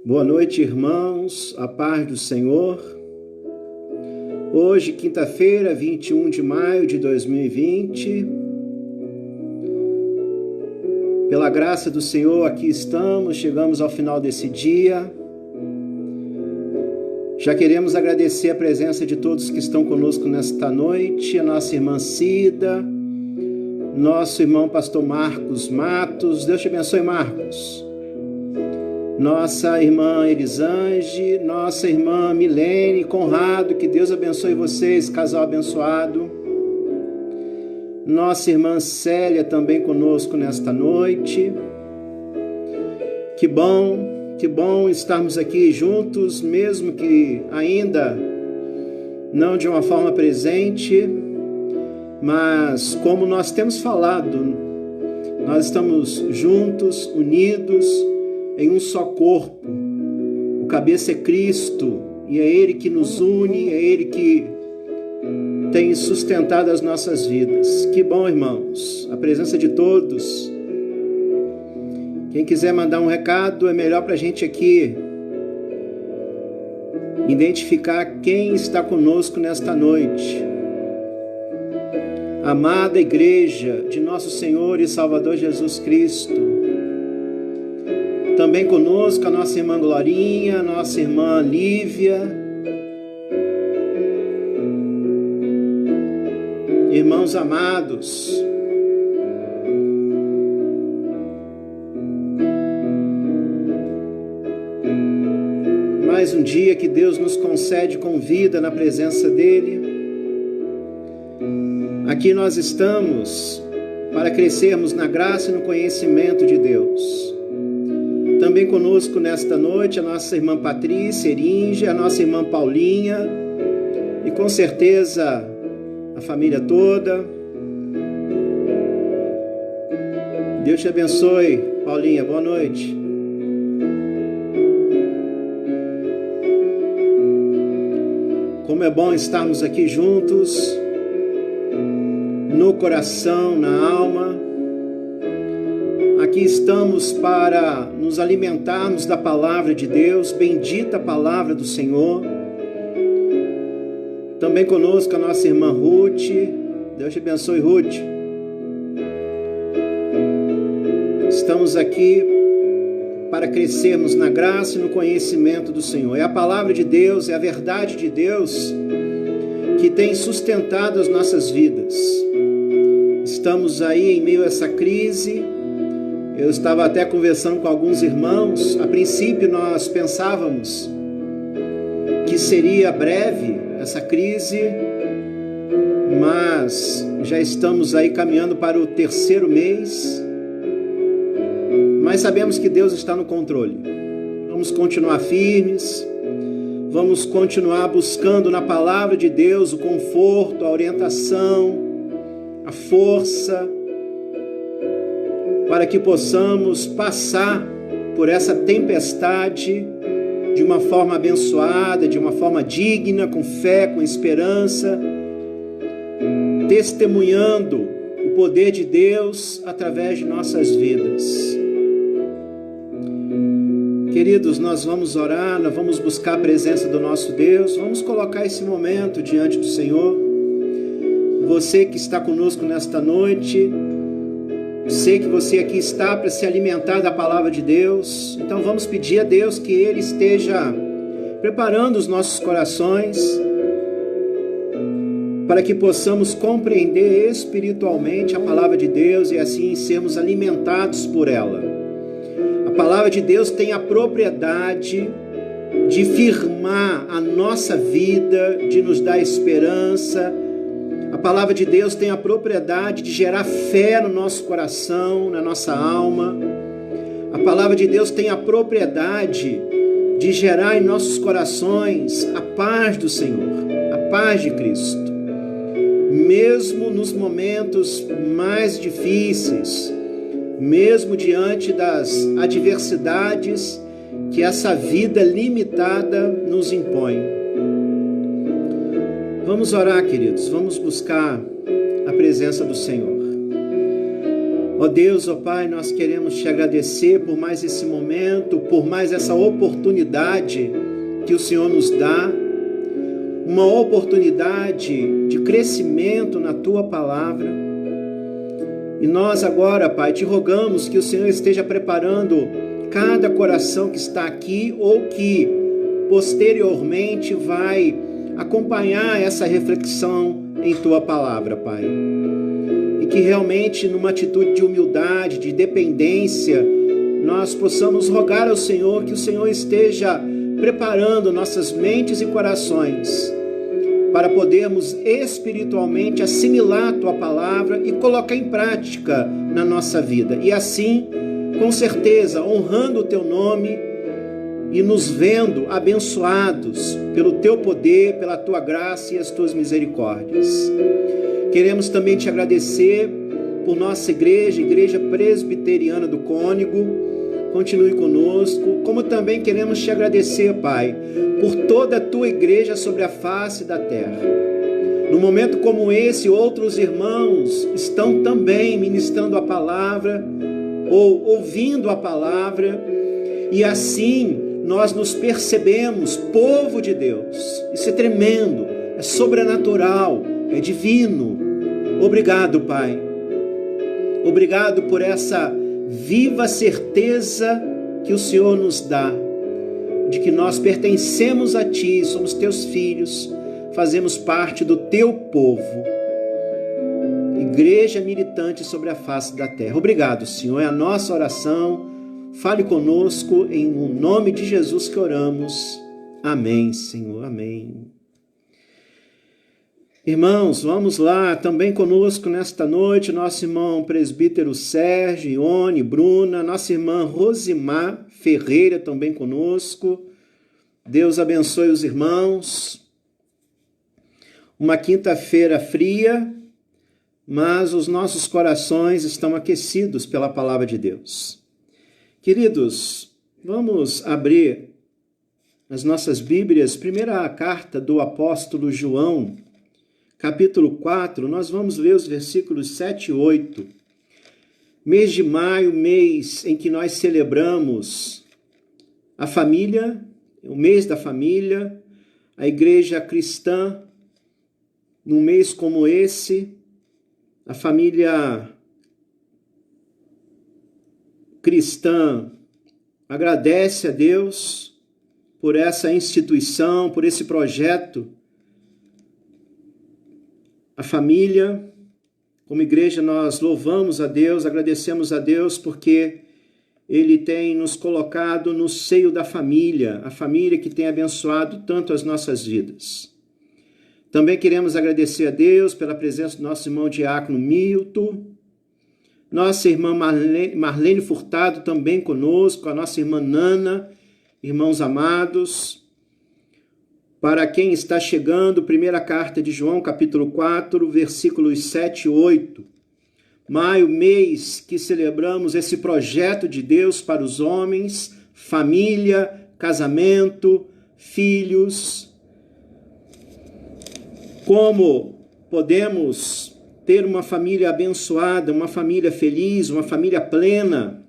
Boa noite, irmãos, a paz do Senhor. Hoje, quinta-feira, 21 de maio de 2020. Pela graça do Senhor, aqui estamos, chegamos ao final desse dia. Já queremos agradecer a presença de todos que estão conosco nesta noite, a nossa irmã Cida, nosso irmão pastor Marcos Matos. Deus te abençoe, Marcos. Nossa irmã Elisange, nossa irmã Milene, Conrado, que Deus abençoe vocês, casal abençoado. Nossa irmã Célia também conosco nesta noite. Que bom estarmos aqui juntos, mesmo que ainda não de uma forma presente, mas como nós temos falado, nós estamos juntos, unidos, em um só corpo. O cabeça é Cristo, e é Ele que nos une, é Ele que tem sustentado as nossas vidas. Que bom, irmãos, a presença de todos. Quem quiser mandar um recado, é melhor para a gente aqui identificar quem está conosco nesta noite. Amada Igreja de nosso Senhor e Salvador Jesus Cristo, também conosco a nossa irmã Glorinha, a nossa irmã Lívia, irmãos amados, mais um dia que Deus nos concede com vida na presença dEle. Aqui nós estamos para crescermos na graça e no conhecimento de Deus. Também conosco nesta noite a nossa irmã Patrícia Eringe, a nossa irmã Paulinha e com certeza a família toda. Deus te abençoe, Paulinha, boa noite. Como é bom estarmos aqui juntos, no coração, na alma. Aqui estamos para nos alimentarmos da palavra de Deus, bendita a palavra do Senhor. Também conosco a nossa irmã Ruth. Deus te abençoe, Ruth. Estamos aqui para crescermos na graça e no conhecimento do Senhor. É a palavra de Deus, é a verdade de Deus que tem sustentado as nossas vidas. Estamos aí em meio a essa crise. Eu estava até conversando com alguns irmãos. A princípio nós pensávamos que seria breve essa crise, mas já estamos aí caminhando para o 3º mês. Mas sabemos que Deus está no controle. Vamos continuar firmes, vamos continuar buscando na palavra de Deus o conforto, a orientação, a força, para que possamos passar por essa tempestade de uma forma abençoada, de uma forma digna, com fé, com esperança, testemunhando o poder de Deus através de nossas vidas. Queridos, nós vamos orar, nós vamos buscar a presença do nosso Deus, vamos colocar esse momento diante do Senhor. Você que está conosco nesta noite, sei que você aqui está para se alimentar da palavra de Deus, então vamos pedir a Deus que Ele esteja preparando os nossos corações para que possamos compreender espiritualmente a palavra de Deus e assim sermos alimentados por ela. A palavra de Deus tem a propriedade de firmar a nossa vida, de nos dar esperança. A palavra de Deus tem a propriedade de gerar fé no nosso coração, na nossa alma. A palavra de Deus tem a propriedade de gerar em nossos corações a paz do Senhor, a paz de Cristo. Mesmo nos momentos mais difíceis, mesmo diante das adversidades que essa vida limitada nos impõe. Vamos orar, queridos, vamos buscar a presença do Senhor. Ó Deus, ó Pai, nós queremos te agradecer por mais esse momento, por mais essa oportunidade que o Senhor nos dá, uma oportunidade de crescimento na Tua Palavra. E nós agora, Pai, te rogamos que o Senhor esteja preparando cada coração que está aqui ou que posteriormente vai acompanhar essa reflexão em Tua Palavra, Pai. E que realmente numa atitude de humildade, de dependência, nós possamos rogar ao Senhor que o Senhor esteja preparando nossas mentes e corações para podermos espiritualmente assimilar a Tua Palavra e colocar em prática na nossa vida. E assim, com certeza, honrando o Teu nome e nos vendo abençoados pelo Teu poder, pela Tua graça e as Tuas misericórdias. Queremos também te agradecer por nossa igreja, Igreja Presbiteriana do Cônego. Continue conosco, como também queremos te agradecer, Pai, por toda a Tua igreja sobre a face da terra. No momento como esse, outros irmãos estão também ministrando a palavra ou ouvindo a palavra, e assim nós nos percebemos povo de Deus. Isso é tremendo, é sobrenatural, é divino. Obrigado, Pai. Obrigado por essa viva certeza que o Senhor nos dá, de que nós pertencemos a Ti, somos Teus filhos, fazemos parte do Teu povo, igreja militante sobre a face da terra. Obrigado, Senhor, é a nossa oração. Fale conosco, em nome de Jesus que oramos. Amém, Senhor, amém. Irmãos, vamos lá, também conosco nesta noite, nosso irmão presbítero Sérgio, Ione, Bruna, nossa irmã Rosimar Ferreira também conosco. Deus abençoe os irmãos. Uma quinta-feira fria, mas os nossos corações estão aquecidos pela palavra de Deus. Queridos, vamos abrir as nossas Bíblias, primeira carta do apóstolo João, capítulo 4, nós vamos ler os versículos 7 e 8. Mês de maio, mês em que nós celebramos a família, o mês da família, a igreja cristã, num mês como esse, a família cristã agradece a Deus por essa instituição, por esse projeto. A família, como igreja, nós louvamos a Deus, agradecemos a Deus porque Ele tem nos colocado no seio da família, a família que tem abençoado tanto as nossas vidas. Também queremos agradecer a Deus pela presença do nosso irmão diácono Milton, nossa irmã Marlene Furtado também conosco, a nossa irmã Nana, irmãos amados. Para quem está chegando, primeira carta de João, capítulo 4, versículos 7 e 8. Maio, mês que celebramos esse projeto de Deus para os homens, família, casamento, filhos. Como podemos ter uma família abençoada, uma família feliz, uma família plena?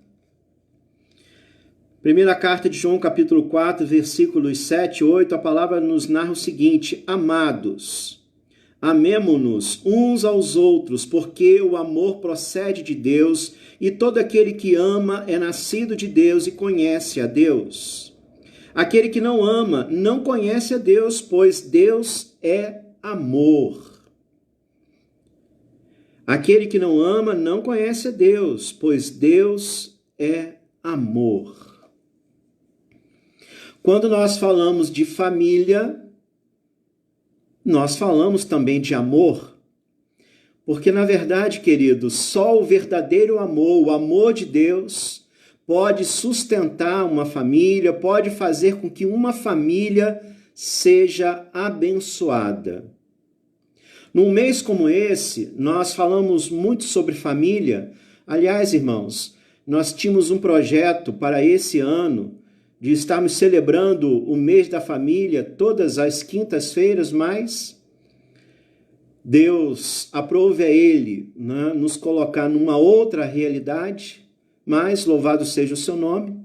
Primeira carta de João, capítulo 4, versículos 7 e 8, a palavra nos narra o seguinte: Amados, amemo-nos uns aos outros, porque o amor procede de Deus, e todo aquele que ama é nascido de Deus e conhece a Deus. Aquele que não ama não conhece a Deus, pois Deus é amor. Aquele que não ama não conhece a Deus, pois Deus é amor. Quando nós falamos de família, nós falamos também de amor, porque na verdade, queridos, só o verdadeiro amor, o amor de Deus, pode sustentar uma família, pode fazer com que uma família seja abençoada. Num mês como esse, nós falamos muito sobre família. Aliás, irmãos, nós tínhamos um projeto para esse ano, de estarmos celebrando o mês da família todas as quintas-feiras, mas Deus aprove a Ele, né, nos colocar numa outra realidade, mas louvado seja o seu nome.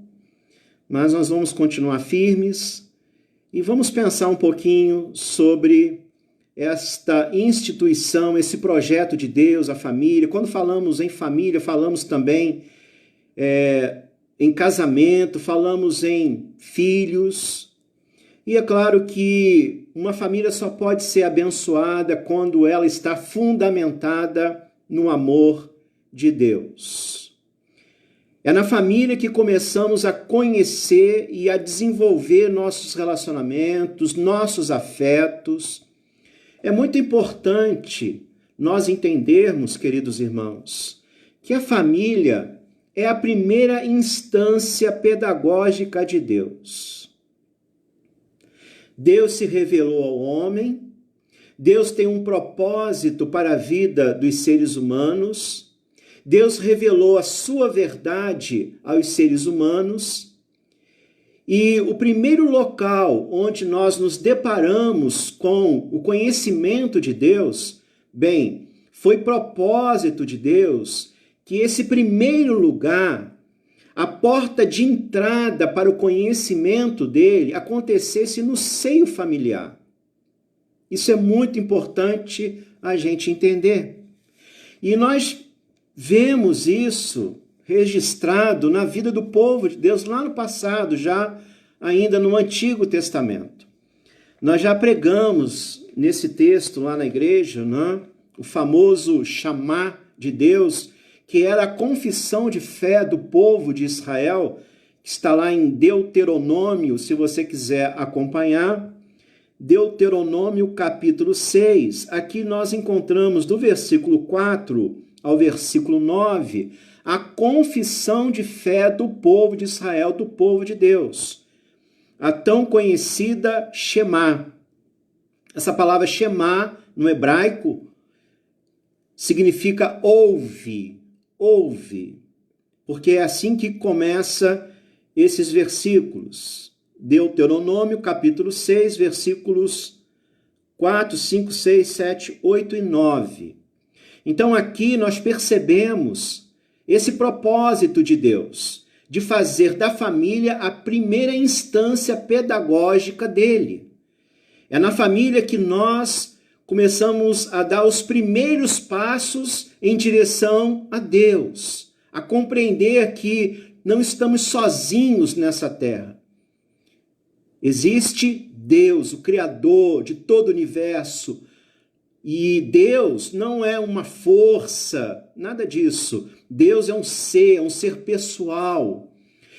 Mas nós vamos continuar firmes e vamos pensar um pouquinho sobre esta instituição, esse projeto de Deus, a família. Quando falamos em família, falamos também em casamento, falamos em filhos. E é claro que uma família só pode ser abençoada quando ela está fundamentada no amor de Deus. É na família que começamos a conhecer e a desenvolver nossos relacionamentos, nossos afetos. É muito importante nós entendermos, queridos irmãos, que a família é a primeira instância pedagógica de Deus. Deus se revelou ao homem, Deus tem um propósito para a vida dos seres humanos, Deus revelou a sua verdade aos seres humanos, e o primeiro local onde nós nos deparamos com o conhecimento de Deus, bem, foi propósito de Deus que esse primeiro lugar, a porta de entrada para o conhecimento dele, acontecesse no seio familiar. Isso é muito importante a gente entender. E nós vemos isso registrado na vida do povo de Deus lá no passado, já ainda no Antigo Testamento. Nós já pregamos nesse texto lá na igreja, né, o famoso chamá de Deus, que era a confissão de fé do povo de Israel, que está lá em Deuteronômio, se você quiser acompanhar. Deuteronômio capítulo 6. Aqui nós encontramos do versículo 4 ao versículo 9, a confissão de fé do povo de Israel, do povo de Deus. A tão conhecida Shemá. Essa palavra Shemá, no hebraico, significa ouve. Ouve, porque é assim que começa esses versículos. Deuteronômio, capítulo 6, versículos 4, 5, 6, 7, 8 e 9. Então aqui nós percebemos esse propósito de Deus, de fazer da família a primeira instância pedagógica dele. É na família que nós começamos a dar os primeiros passos em direção a Deus, a compreender que não estamos sozinhos nessa terra. Existe Deus, o Criador de todo o universo, e Deus não é uma força, nada disso. Deus é um ser pessoal,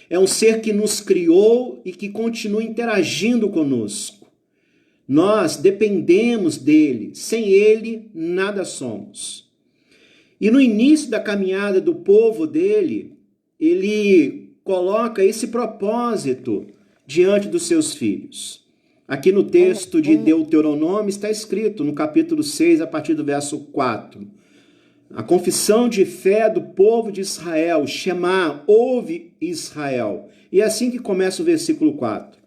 é um ser que nos criou e que continua interagindo conosco. Nós dependemos dele, sem ele nada somos. E no início da caminhada do povo dele, ele coloca esse propósito diante dos seus filhos. Aqui no texto de Deuteronômio está escrito, no capítulo 6, a partir do verso 4, a confissão de fé do povo de Israel, Shemá, ouve Israel. E é assim que começa o versículo 4.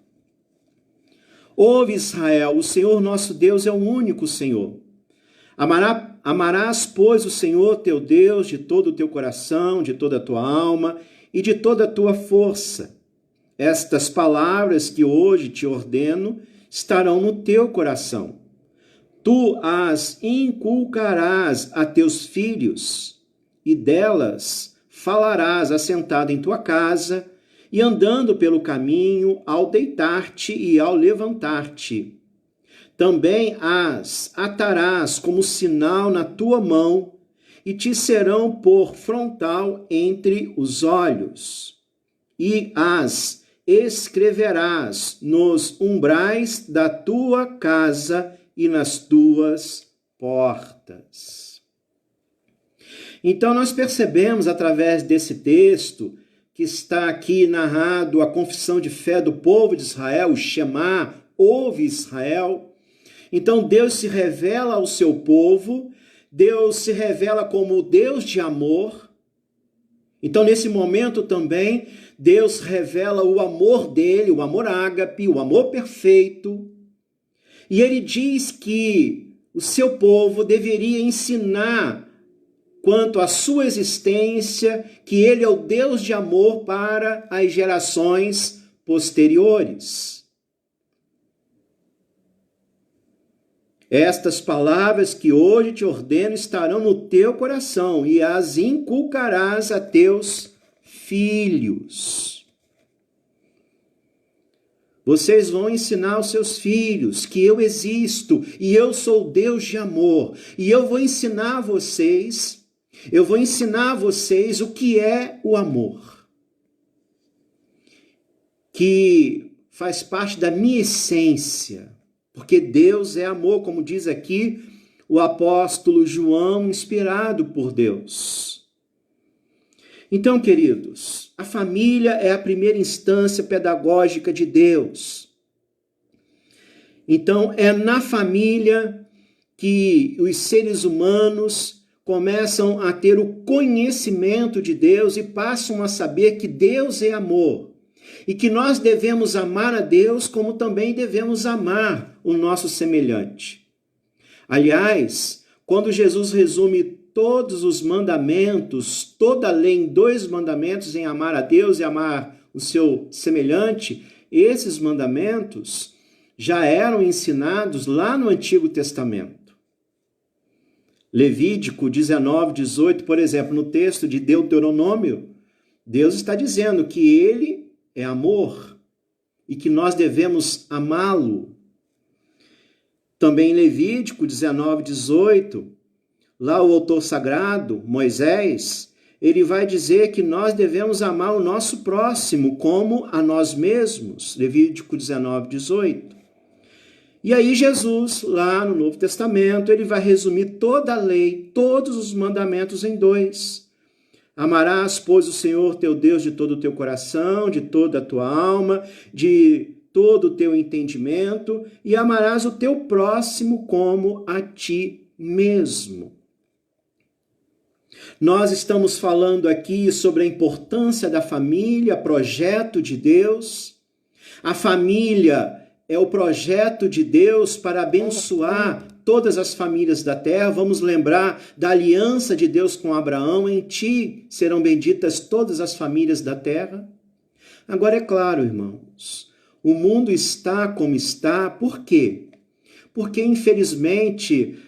Ouve Israel, o Senhor nosso Deus é o único Senhor. Amarás, pois, o Senhor teu Deus de todo o teu coração, de toda a tua alma e de toda a tua força. Estas palavras que hoje te ordeno estarão no teu coração. Tu as inculcarás a teus filhos, e delas falarás assentado em tua casa, e andando pelo caminho, ao deitar-te e ao levantar-te. Também as atarás como sinal na tua mão, e te serão por frontal entre os olhos. E as escreverás nos umbrais da tua casa e nas tuas portas. Então nós percebemos através desse texto que está aqui narrado a confissão de fé do povo de Israel, o Shemá, ouve Israel. Então Deus se revela ao seu povo, Deus se revela como o Deus de amor. Então nesse momento também Deus revela o amor dele, o amor ágape, o amor perfeito. E ele diz que o seu povo deveria ensinar quanto à sua existência, que ele é o Deus de amor para as gerações posteriores. Estas palavras que hoje te ordeno estarão no teu coração e as inculcarás a teus filhos. Vocês vão ensinar aos seus filhos que eu existo e eu sou Deus de amor. E eu vou ensinar a vocês o que é o amor. Que faz parte da minha essência. Porque Deus é amor, como diz aqui o apóstolo João, inspirado por Deus. Então, queridos, a família é a primeira instância pedagógica de Deus. Então, é na família que os seres humanos começam a ter o conhecimento de Deus e passam a saber que Deus é amor. E que nós devemos amar a Deus como também devemos amar o nosso semelhante. Aliás, quando Jesus resume todos os mandamentos, toda a lei em 2 mandamentos, em amar a Deus e amar o seu semelhante, esses mandamentos já eram ensinados lá no Antigo Testamento. Levítico 19:18, por exemplo, no texto de Deuteronômio, Deus está dizendo que ele é amor e que nós devemos amá-lo. Também em Levítico 19:18, lá o autor sagrado, Moisés, ele vai dizer que nós devemos amar o nosso próximo como a nós mesmos. Levítico 19:18. E aí Jesus, lá no Novo Testamento, ele vai resumir toda a lei, todos os mandamentos em 2. Amarás, pois, o Senhor teu Deus de todo o teu coração, de toda a tua alma, de todo o teu entendimento, e amarás o teu próximo como a ti mesmo. Nós estamos falando aqui sobre a importância da família, projeto de Deus. A família é o projeto de Deus para abençoar todas as famílias da terra. Vamos lembrar da aliança de Deus com Abraão. Em ti serão benditas todas as famílias da terra. Agora é claro, irmãos, o mundo está como está. Por quê? Porque, infelizmente,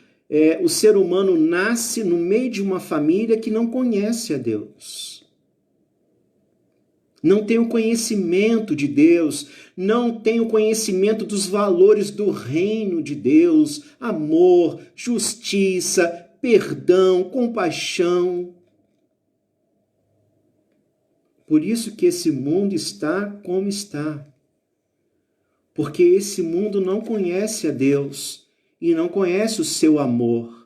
o ser humano nasce no meio de uma família que não conhece a Deus. Não tem o conhecimento de Deus, não tem o conhecimento dos valores do reino de Deus, amor, justiça, perdão, compaixão. Por isso que esse mundo está como está. Porque esse mundo não conhece a Deus e não conhece o seu amor.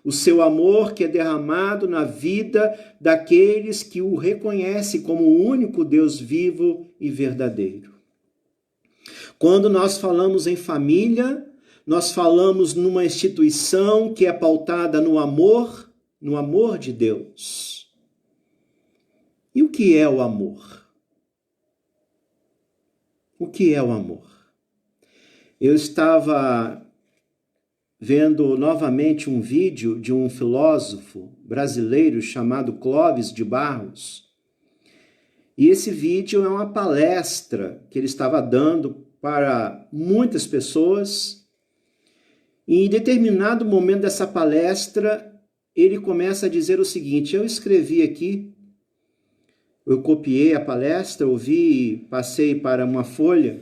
O seu amor que é derramado na vida daqueles que o reconhecem como o único Deus vivo e verdadeiro. Quando nós falamos em família, nós falamos numa instituição que é pautada no amor de Deus. E o que é o amor? O que é o amor? Eu estava vendo novamente um vídeo de um filósofo brasileiro chamado Clóvis de Barros. E esse vídeo é uma palestra que ele estava dando para muitas pessoas. E em determinado momento dessa palestra, ele começa a dizer o seguinte: eu escrevi aqui, eu copiei a palestra, ouvi, passei para uma folha.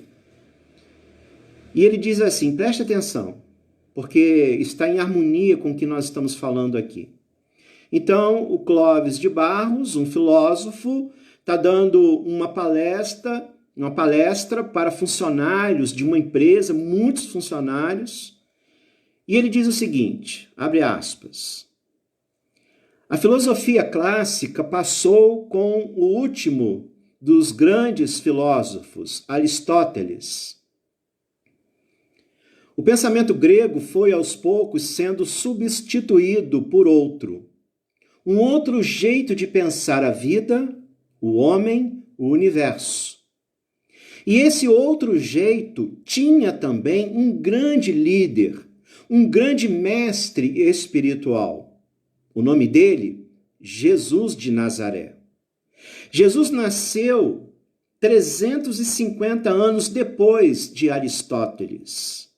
E ele diz assim, preste atenção, porque está em harmonia com o que nós estamos falando aqui. Então, o Clóvis de Barros, um filósofo, está dando uma palestra para funcionários de uma empresa, muitos funcionários, e ele diz o seguinte, abre aspas, a filosofia clássica passou com o último dos grandes filósofos, Aristóteles. O pensamento grego foi, aos poucos, sendo substituído por outro. Um outro jeito de pensar a vida, o homem, o universo. E esse outro jeito tinha também um grande líder, um grande mestre espiritual. O nome dele, Jesus de Nazaré. Jesus nasceu 350 anos depois de Aristóteles.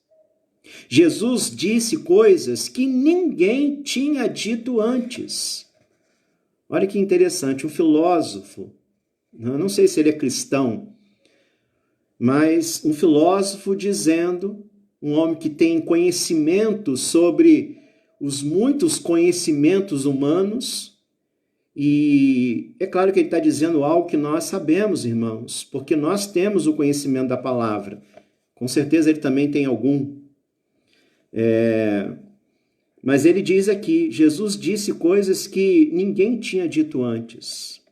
Jesus disse coisas que ninguém tinha dito antes. Olha que interessante, um filósofo, eu não sei se ele é cristão, mas um filósofo dizendo, um homem que tem conhecimento sobre os muitos conhecimentos humanos, e é claro que ele está dizendo algo que nós sabemos, irmãos, porque nós temos o conhecimento da palavra. Com certeza ele também tem algum. Mas ele diz aqui, Jesus disse coisas que ninguém tinha dito antes.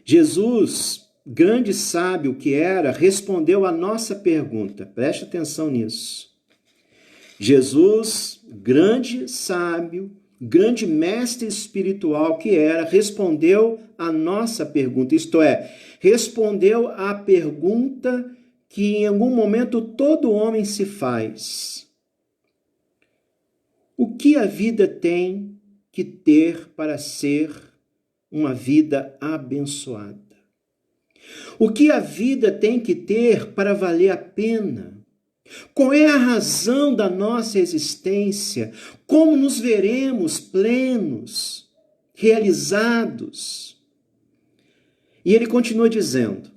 Jesus, grande sábio que era, respondeu a nossa pergunta. Preste atenção nisso. Jesus, grande sábio, grande mestre espiritual que era, respondeu a nossa pergunta. Isto é, respondeu à pergunta que em algum momento todo homem se faz. O que a vida tem que ter para ser uma vida abençoada? O que a vida tem que ter para valer a pena? Qual é a razão da nossa existência? Como nos veremos plenos, realizados? E ele continua dizendo,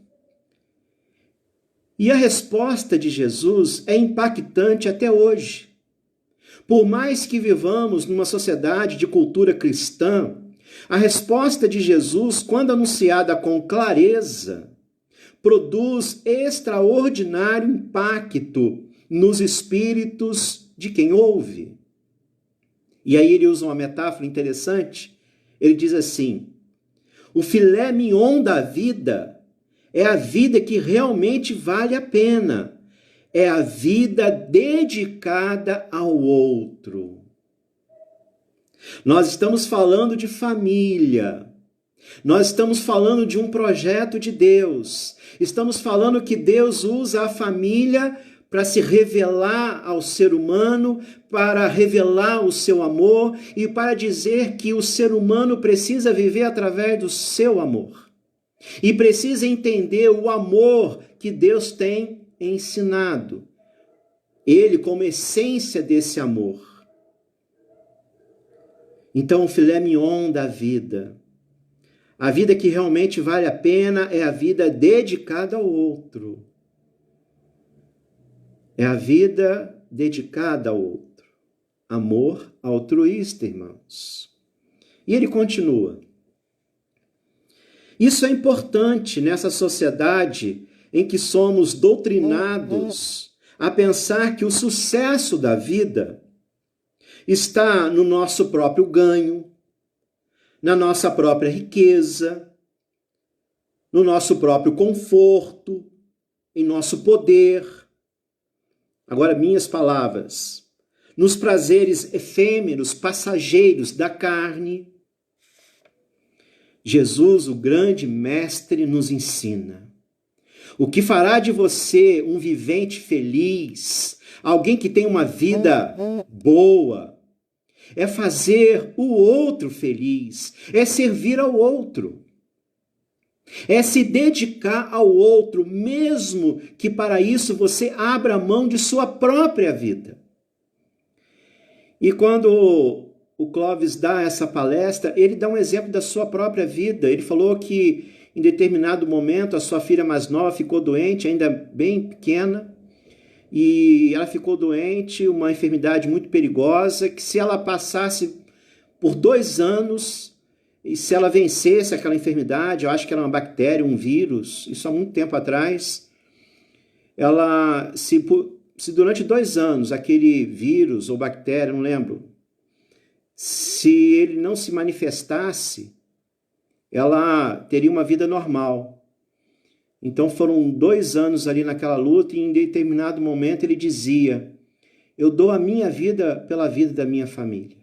e a resposta de Jesus é impactante até hoje. Por mais que vivamos numa sociedade de cultura cristã, a resposta de Jesus, quando anunciada com clareza, produz extraordinário impacto nos espíritos de quem ouve. E aí ele usa uma metáfora interessante. Ele diz assim, o filé mignon da vida é a vida que realmente vale a pena. É a vida dedicada ao outro. Nós estamos falando de família. Nós estamos falando de um projeto de Deus. Estamos falando que Deus usa a família para se revelar ao ser humano, para revelar o seu amor e para dizer que o ser humano precisa viver através do seu amor. E precisa entender o amor que Deus tem ensinado. Ele como essência desse amor. Então, o filé mignon da vida. A vida que realmente vale a pena é a vida dedicada ao outro. É a vida dedicada ao outro. Amor altruísta, irmãos. E ele continua. Isso é importante nessa sociedade em que somos doutrinados a pensar que o sucesso da vida está no nosso próprio ganho, na nossa própria riqueza, no nosso próprio conforto, em nosso poder. Agora, minhas palavras, nos prazeres efêmeros, passageiros da carne. Jesus, o grande mestre, nos ensina. O que fará de você um vivente feliz, alguém que tem uma vida boa, é fazer o outro feliz, é servir ao outro, é se dedicar ao outro, mesmo que para isso você abra mão de sua própria vida. E quando o Clóvis dá essa palestra, ele dá um exemplo da sua própria vida. Ele falou que em determinado momento a sua filha mais nova ficou doente, ainda bem pequena, e ela ficou doente, uma enfermidade muito perigosa, que se ela passasse por 2 anos, e se ela vencesse aquela enfermidade, eu acho que era uma bactéria, um vírus, isso há muito tempo atrás, ela, se durante 2 anos aquele vírus ou bactéria, não lembro, se ele não se manifestasse, ela teria uma vida normal. Então foram 2 anos ali naquela luta e em determinado momento ele dizia, eu dou a minha vida pela vida da minha família.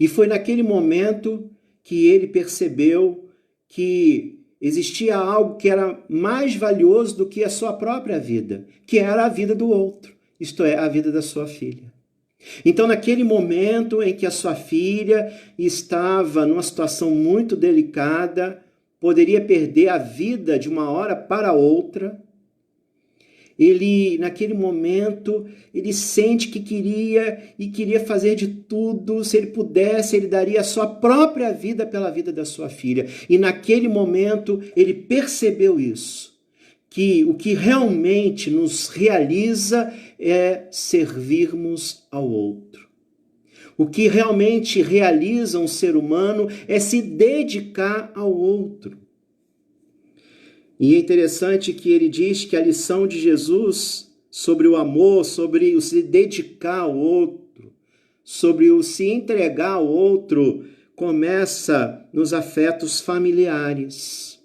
E foi naquele momento que ele percebeu que existia algo que era mais valioso do que a sua própria vida, que era a vida do outro, isto é, a vida da sua filha. Então, naquele momento em que a sua filha estava numa situação muito delicada, poderia perder a vida de uma hora para outra, naquele momento, ele sente que queria fazer de tudo. Se ele pudesse, ele daria a sua própria vida pela vida da sua filha. E naquele momento, ele percebeu isso, que o que realmente nos realiza é servirmos ao outro. O que realmente realiza um ser humano é se dedicar ao outro. E é interessante que ele diz que a lição de Jesus sobre o amor, sobre o se dedicar ao outro, sobre o se entregar ao outro, começa nos afetos familiares.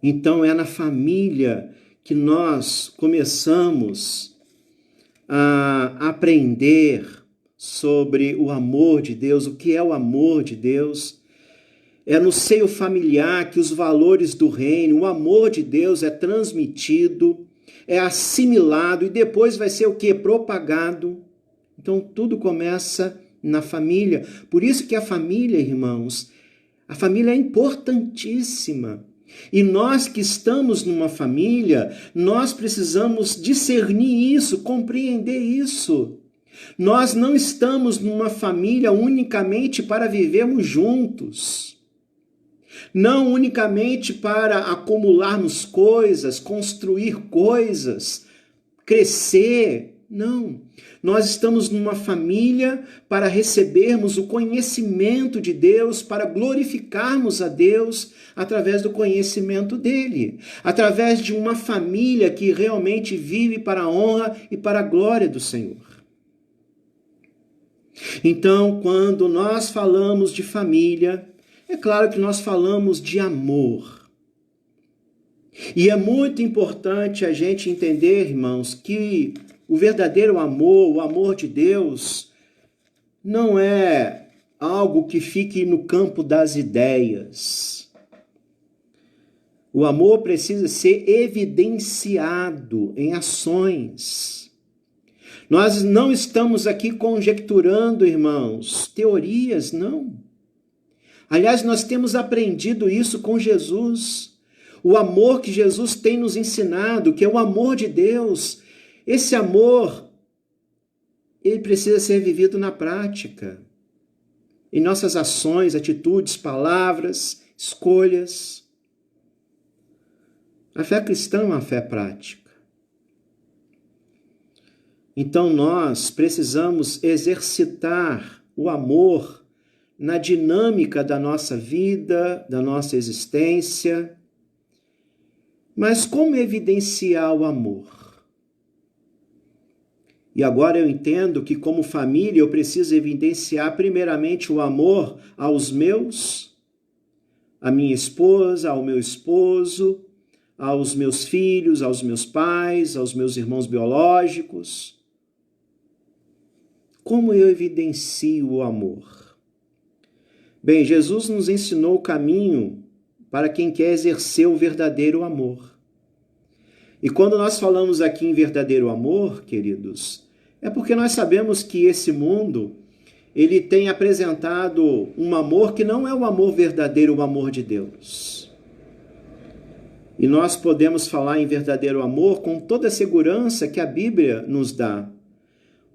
Então é na família que nós começamos a aprender sobre o amor de Deus, o que é o amor de Deus. É no seio familiar que os valores do reino, o amor de Deus é transmitido, é assimilado e depois vai ser o quê? Propagado. Então tudo começa na família. Por isso que a família, irmãos, a família é importantíssima. E nós que estamos numa família, nós precisamos discernir isso, compreender isso. Nós não estamos numa família unicamente para vivermos juntos. Não unicamente para acumularmos coisas, construir coisas, crescer. Não. Nós estamos numa família para recebermos o conhecimento de Deus, para glorificarmos a Deus através do conhecimento dele. Através de uma família que realmente vive para a honra e para a glória do Senhor. Então, quando nós falamos de família, é claro que nós falamos de amor. E é muito importante a gente entender, irmãos, que o verdadeiro amor, o amor de Deus, não é algo que fique no campo das ideias. O amor precisa ser evidenciado em ações. Nós não estamos aqui conjecturando, irmãos, teorias, não. Aliás, nós temos aprendido isso com Jesus. O amor que Jesus tem nos ensinado, que é o amor de Deus. Esse amor, ele precisa ser vivido na prática. Em nossas ações, atitudes, palavras, escolhas. A fé cristã é uma fé prática. Então nós precisamos exercitar o amor na dinâmica da nossa vida, da nossa existência. Mas como evidenciar o amor? E agora eu entendo que como família eu preciso evidenciar primeiramente o amor aos meus, à minha esposa, ao meu esposo, aos meus filhos, aos meus pais, aos meus irmãos biológicos. Como eu evidencio o amor? Bem, Jesus nos ensinou o caminho para quem quer exercer o verdadeiro amor. E quando nós falamos aqui em verdadeiro amor, queridos, é porque nós sabemos que esse mundo, ele tem apresentado um amor que não é o amor verdadeiro, o amor de Deus. E nós podemos falar em verdadeiro amor com toda a segurança que a Bíblia nos dá.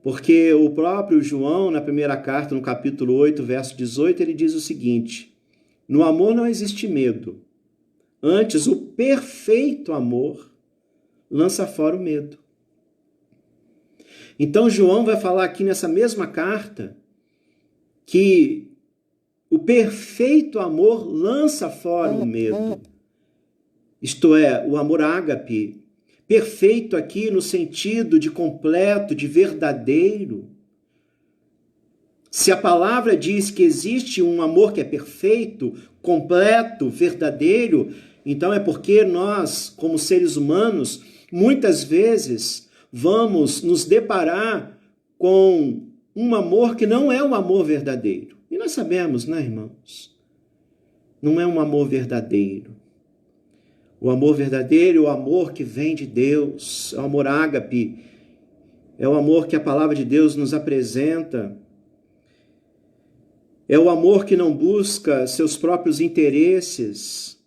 Porque o próprio João, na primeira carta, no capítulo 8, verso 18, ele diz o seguinte: no amor não existe medo. Antes, o perfeito amor lança fora o medo. Então, João vai falar aqui nessa mesma carta que o perfeito amor lança fora o medo. Isto é, o amor ágape. Perfeito aqui no sentido de completo, de verdadeiro. Se a palavra diz que existe um amor que é perfeito, completo, verdadeiro, então é porque nós, como seres humanos, muitas vezes vamos nos deparar com um amor que não é um amor verdadeiro. E nós sabemos, né, irmãos? Não é um amor verdadeiro. O amor verdadeiro, o amor que vem de Deus, é o amor ágape, é o amor que a palavra de Deus nos apresenta. É o amor que não busca seus próprios interesses.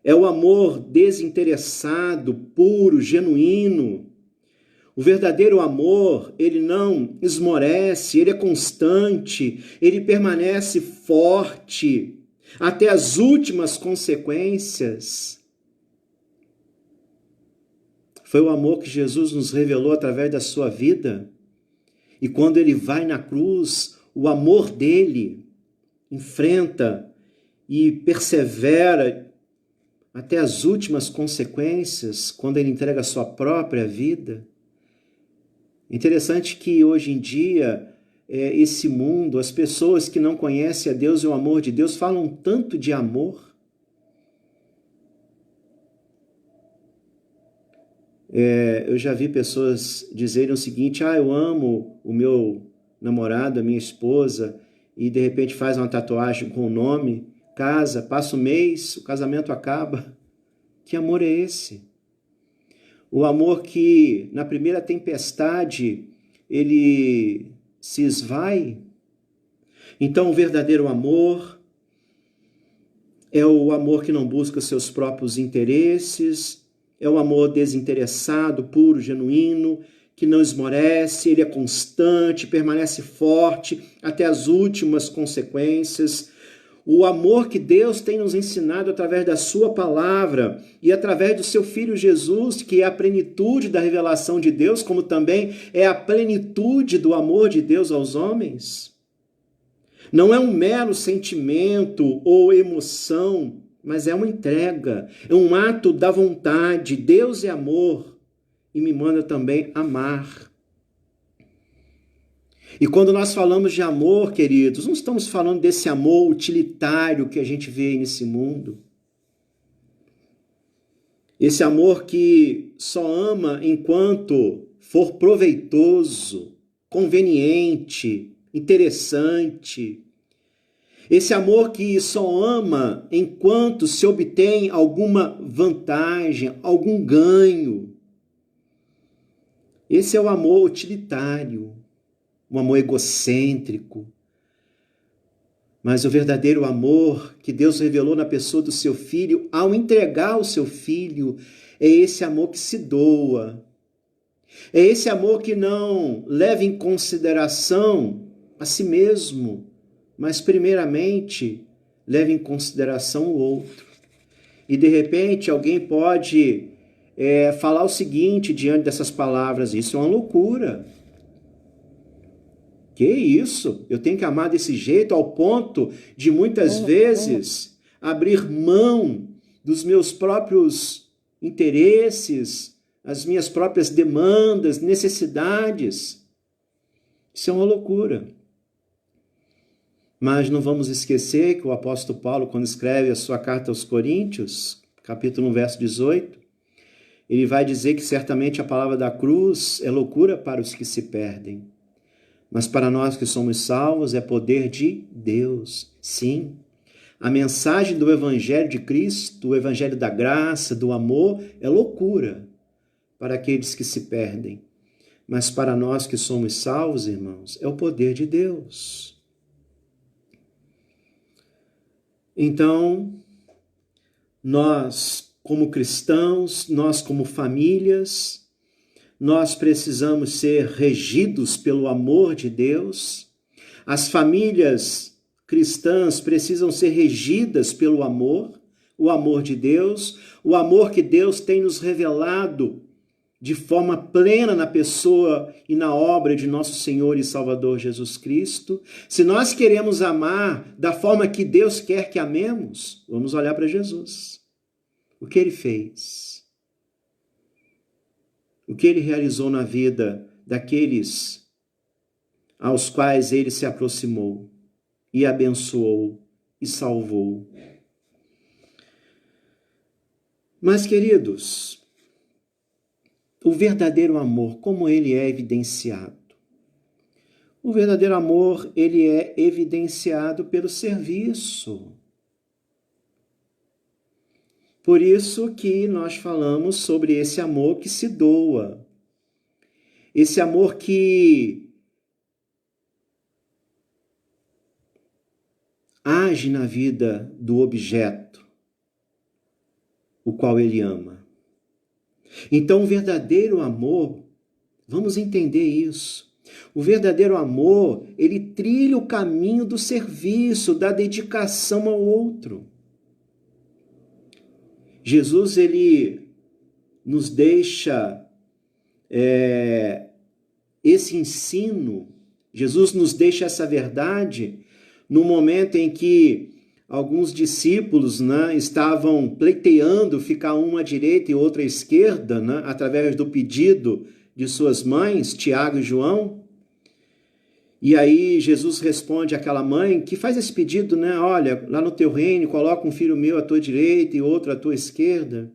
É o amor desinteressado, puro, genuíno. O verdadeiro amor, ele não esmorece, ele é constante, ele permanece forte até as últimas consequências. Foi o amor que Jesus nos revelou através da sua vida. E quando ele vai na cruz, o amor dele enfrenta e persevera até as últimas consequências, quando ele entrega a sua própria vida. Interessante que hoje em dia, esse mundo, as pessoas que não conhecem a Deus e o amor de Deus falam tanto de amor. Eu já vi pessoas dizerem o seguinte: eu amo o meu namorado, a minha esposa, e de repente faz uma tatuagem com o nome, casa, passa um mês, o casamento acaba. Que amor é esse? O amor que na primeira tempestade ele se esvai. Então o verdadeiro amor é o amor que não busca seus próprios interesses, é o amor desinteressado, puro, genuíno, que não esmorece, ele é constante, permanece forte até as últimas consequências. O amor que Deus tem nos ensinado através da sua palavra e através do seu Filho Jesus, que é a plenitude da revelação de Deus, como também é a plenitude do amor de Deus aos homens. Não é um mero sentimento ou emoção, mas é uma entrega, é um ato da vontade. Deus é amor e me manda também amar. E quando nós falamos de amor, queridos, não estamos falando desse amor utilitário que a gente vê nesse mundo. Esse amor que só ama enquanto for proveitoso, conveniente, interessante. Esse amor que só ama enquanto se obtém alguma vantagem, algum ganho. Esse é o amor utilitário. Um amor egocêntrico. Mas o verdadeiro amor que Deus revelou na pessoa do seu Filho, ao entregar o seu Filho, é esse amor que se doa. É esse amor que não leva em consideração a si mesmo, mas primeiramente leva em consideração o outro. E de repente alguém pode falar o seguinte diante dessas palavras: isso é uma loucura. Que isso? Eu tenho que amar desse jeito ao ponto de muitas vezes abrir mão dos meus próprios interesses, as minhas próprias demandas, necessidades. Isso é uma loucura. Mas não vamos esquecer que o apóstolo Paulo, quando escreve a sua carta aos Coríntios, capítulo 1, verso 18, ele vai dizer que certamente a palavra da cruz é loucura para os que se perdem. Mas para nós que somos salvos é poder de Deus. Sim, a mensagem do Evangelho de Cristo, o Evangelho da graça, do amor, é loucura para aqueles que se perdem. Mas para nós que somos salvos, irmãos, é o poder de Deus. Então, nós como cristãos, nós como famílias, nós precisamos ser regidos pelo amor de Deus. As famílias cristãs precisam ser regidas pelo amor, o amor de Deus, o amor que Deus tem nos revelado de forma plena na pessoa e na obra de nosso Senhor e Salvador Jesus Cristo. Se nós queremos amar da forma que Deus quer que amemos, vamos olhar para Jesus. O que ele fez? O que ele realizou na vida daqueles aos quais ele se aproximou e abençoou e salvou. Mas, queridos, o verdadeiro amor, como ele é evidenciado? O verdadeiro amor, ele é evidenciado pelo serviço. Por isso que nós falamos sobre esse amor que se doa, esse amor que age na vida do objeto, o qual ele ama. Então, o verdadeiro amor, vamos entender isso. O verdadeiro amor, ele trilha o caminho do serviço, da dedicação ao outro. Jesus, ele nos deixa esse ensino, Jesus nos deixa essa verdade no momento em que alguns discípulos, né, estavam pleiteando ficar uma à direita e outra à esquerda, né, através do pedido de suas mães, Tiago e João. E aí Jesus responde àquela mãe que faz esse pedido, né? Olha, lá no teu reino, coloca um filho meu à tua direita e outro à tua esquerda.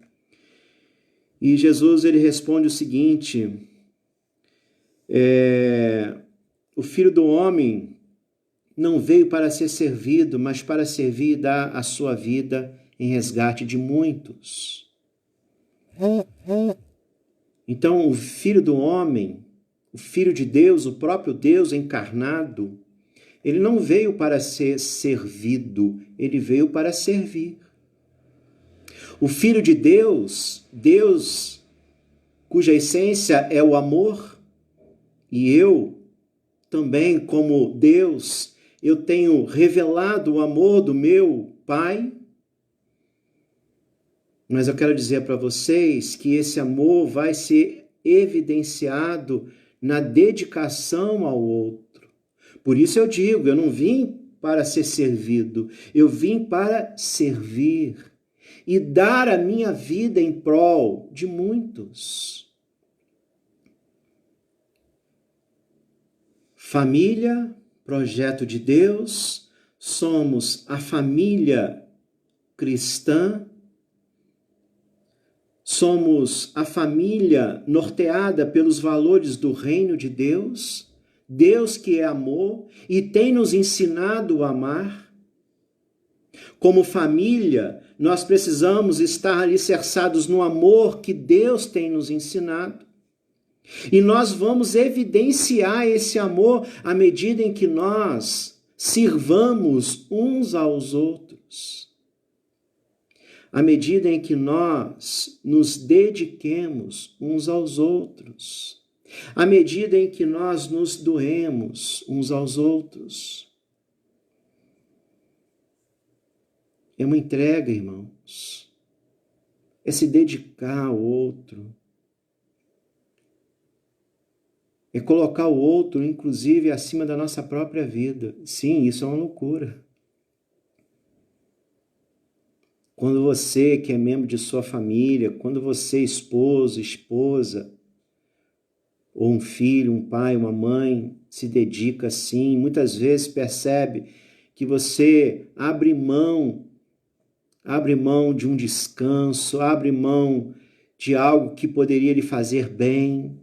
E Jesus, ele responde o seguinte: o Filho do Homem não veio para ser servido, mas para servir e dar a sua vida em resgate de muitos. Então, o Filho do Homem, o Filho de Deus, o próprio Deus encarnado, ele não veio para ser servido, ele veio para servir. O Filho de Deus, Deus cuja essência é o amor, e eu também, como Deus, eu tenho revelado o amor do meu Pai. Mas eu quero dizer para vocês que esse amor vai ser evidenciado na dedicação ao outro. Por isso eu digo, eu não vim para ser servido, eu vim para servir e dar a minha vida em prol de muitos. Família, projeto de Deus, somos a família cristã, somos a família norteada pelos valores do reino de Deus, Deus que é amor e tem nos ensinado a amar. Como família, nós precisamos estar alicerçados no amor que Deus tem nos ensinado. E nós vamos evidenciar esse amor à medida em que nós sirvamos uns aos outros. À medida em que nós nos dediquemos uns aos outros. À medida em que nós nos doemos uns aos outros. É uma entrega, irmãos. É se dedicar ao outro. É colocar o outro, inclusive, acima da nossa própria vida. Sim, isso é uma loucura. Quando você, que é membro de sua família, quando você, esposo, esposa, ou um filho, um pai, uma mãe, se dedica assim, muitas vezes percebe que você abre mão de um descanso, abre mão de algo que poderia lhe fazer bem,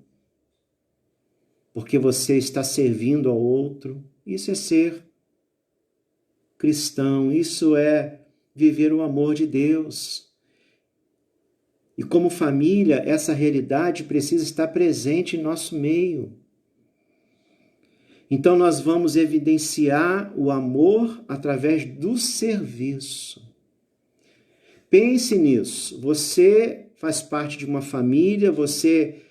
porque você está servindo ao outro. Isso é ser cristão, isso é viver o amor de Deus. E como família, essa realidade precisa estar presente em nosso meio. Então nós vamos evidenciar o amor através do serviço. Pense nisso. Você faz parte de uma família, você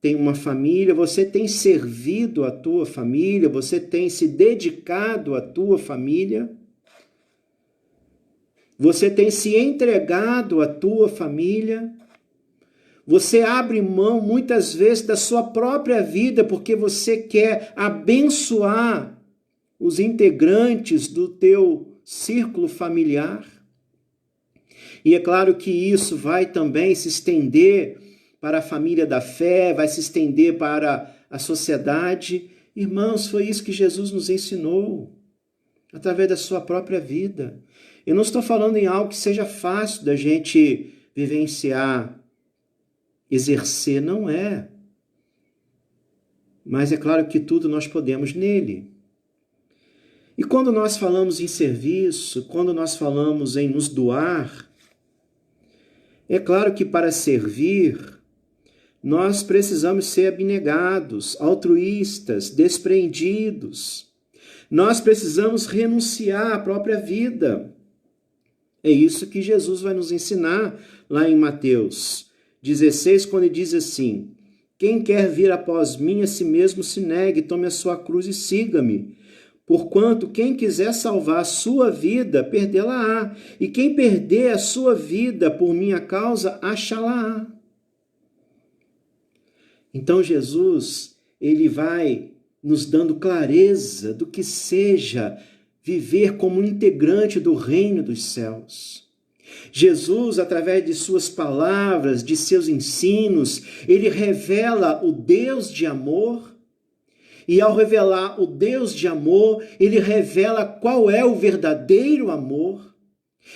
tem uma família, você tem servido a tua família, você tem se dedicado à tua família, você tem se entregado à tua família, você abre mão muitas vezes da sua própria vida porque você quer abençoar os integrantes do teu círculo familiar. E é claro que isso vai também se estender para a família da fé, vai se estender para a sociedade. Irmãos, foi isso que Jesus nos ensinou, através da sua própria vida. Eu não estou falando em algo que seja fácil da gente vivenciar, exercer, não é. Mas é claro que tudo nós podemos nele. E quando nós falamos em serviço, quando nós falamos em nos doar, É claro que para servir, nós precisamos ser abnegados, altruístas, desprendidos. Nós precisamos renunciar à própria vida. É isso que Jesus vai nos ensinar lá em Mateus 16, quando ele diz assim: quem quer vir após mim, a si mesmo se negue, tome a sua cruz e siga-me. Porquanto quem quiser salvar a sua vida, perdê-la-á. E quem perder a sua vida por minha causa, achá-la-á. Então Jesus, ele vai nos dando clareza do que seja viver como um integrante do reino dos céus. Jesus, através de suas palavras, de seus ensinos, ele revela o Deus de amor. E ao revelar o Deus de amor, ele revela qual é o verdadeiro amor.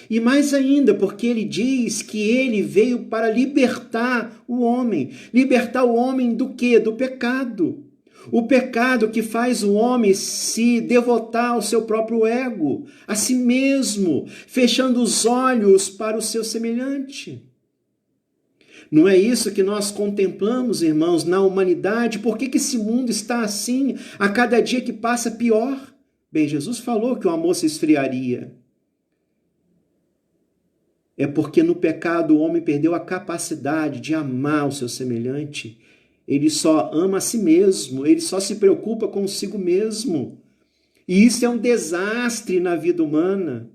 E mais ainda, porque ele diz que ele veio para libertar o homem. Libertar o homem do quê? Do pecado. O pecado que faz o homem se devotar ao seu próprio ego, a si mesmo, fechando os olhos para o seu semelhante. Não é isso que nós contemplamos, irmãos, na humanidade? Por que esse mundo está assim? A cada dia que passa, pior. Bem, Jesus falou que o amor se esfriaria. É porque no pecado o homem perdeu a capacidade de amar o seu semelhante. Ele só ama a si mesmo, ele só se preocupa consigo mesmo. E isso é um desastre na vida humana.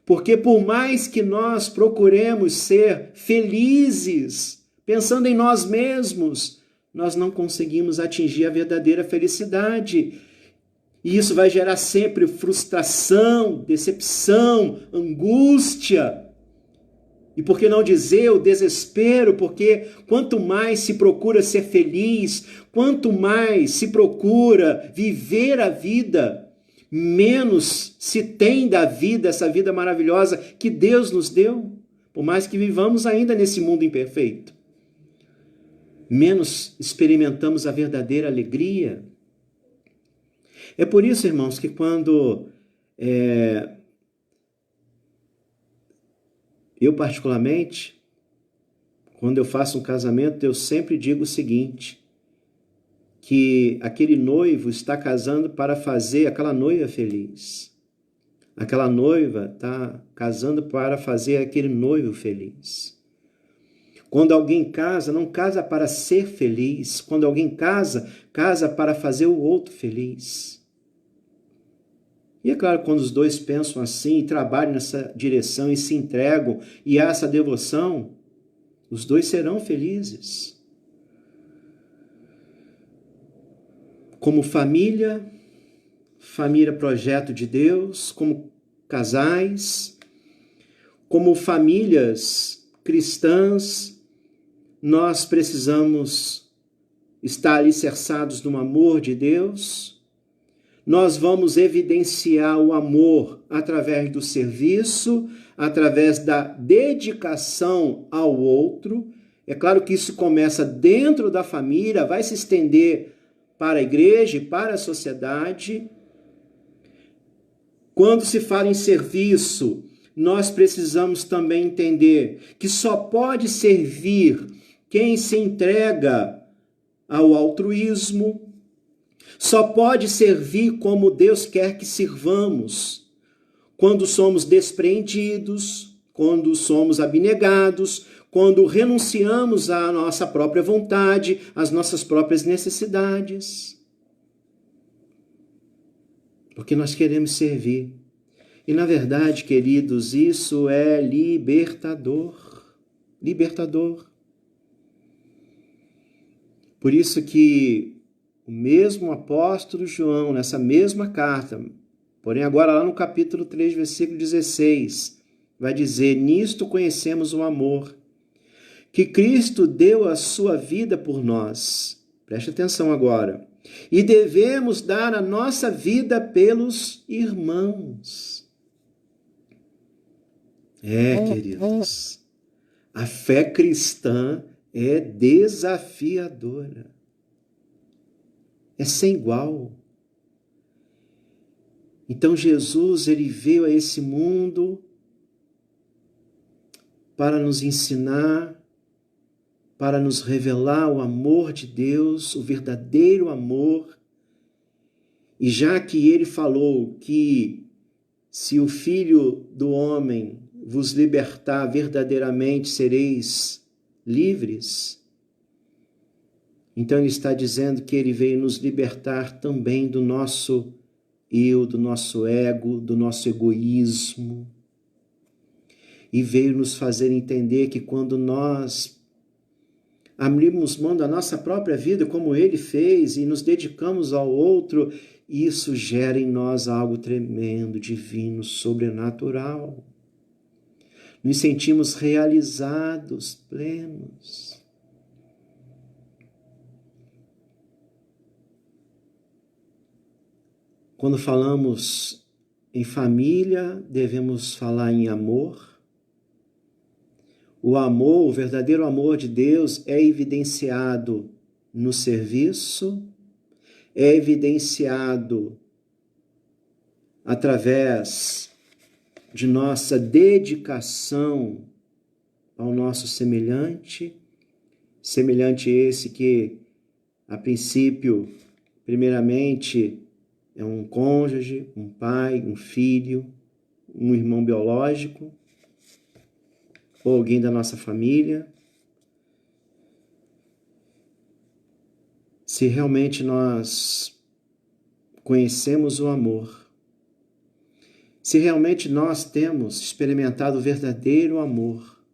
Porque por mais que nós procuremos ser felizes, pensando em nós mesmos, nós não conseguimos atingir a verdadeira felicidade. E isso vai gerar sempre frustração, decepção, angústia. E por que não dizer o desespero? Porque quanto mais se procura ser feliz, quanto mais se procura viver a vida, menos se tem da vida, essa vida maravilhosa que Deus nos deu, por mais que vivamos ainda nesse mundo imperfeito. Menos experimentamos a verdadeira alegria. É por isso, irmãos, que quando eu particularmente, quando eu faço um casamento, eu sempre digo o seguinte, que aquele noivo está casando para fazer aquela noiva feliz. Aquela noiva está casando para fazer aquele noivo feliz. Quando alguém casa, não casa para ser feliz. Quando alguém casa, casa para fazer o outro feliz. E é claro, quando os dois pensam assim, e trabalham nessa direção e se entregam, e há essa devoção, os dois serão felizes. Como família, família projeto de Deus, como casais, como famílias cristãs, nós precisamos estar alicerçados no amor de Deus. Nós vamos evidenciar o amor através do serviço, através da dedicação ao outro. É claro que isso começa dentro da família, vai se estender para a igreja e para a sociedade. Quando se fala em serviço, nós precisamos também entender que só pode servir quem se entrega ao altruísmo, só pode servir como Deus quer que sirvamos, quando somos despreendidos, quando somos abnegados, quando renunciamos à nossa própria vontade, às nossas próprias necessidades. Porque nós queremos servir. E na verdade, queridos, isso é libertador. Libertador. Por isso que o mesmo apóstolo João, nessa mesma carta, porém agora lá no capítulo 3, versículo 16, vai dizer: nisto conhecemos o amor, que Cristo deu a sua vida por nós. Preste atenção agora. E devemos dar a nossa vida pelos irmãos. Queridos, a fé cristã é desafiadora. É sem igual. Então Jesus, ele veio a esse mundo para nos ensinar, para nos revelar o amor de Deus, o verdadeiro amor. E já que ele falou que se o Filho do Homem vos libertar, verdadeiramente sereis livres, então ele está dizendo que ele veio nos libertar também do nosso eu, do nosso ego, do nosso egoísmo, e veio nos fazer entender que quando nós abrimos mão da nossa própria vida, como ele fez, e nos dedicamos ao outro, isso gera em nós algo tremendo, divino, sobrenatural. Nos sentimos realizados, plenos. Quando falamos em família, devemos falar em amor. O amor, o verdadeiro amor de Deus é evidenciado no serviço, é evidenciado através de nossa dedicação ao nosso semelhante, semelhante esse que, a princípio, primeiramente, é um cônjuge, um pai, um filho, um irmão biológico, ou alguém da nossa família. Se realmente nós conhecemos o amor, se realmente nós temos experimentado o verdadeiro amor,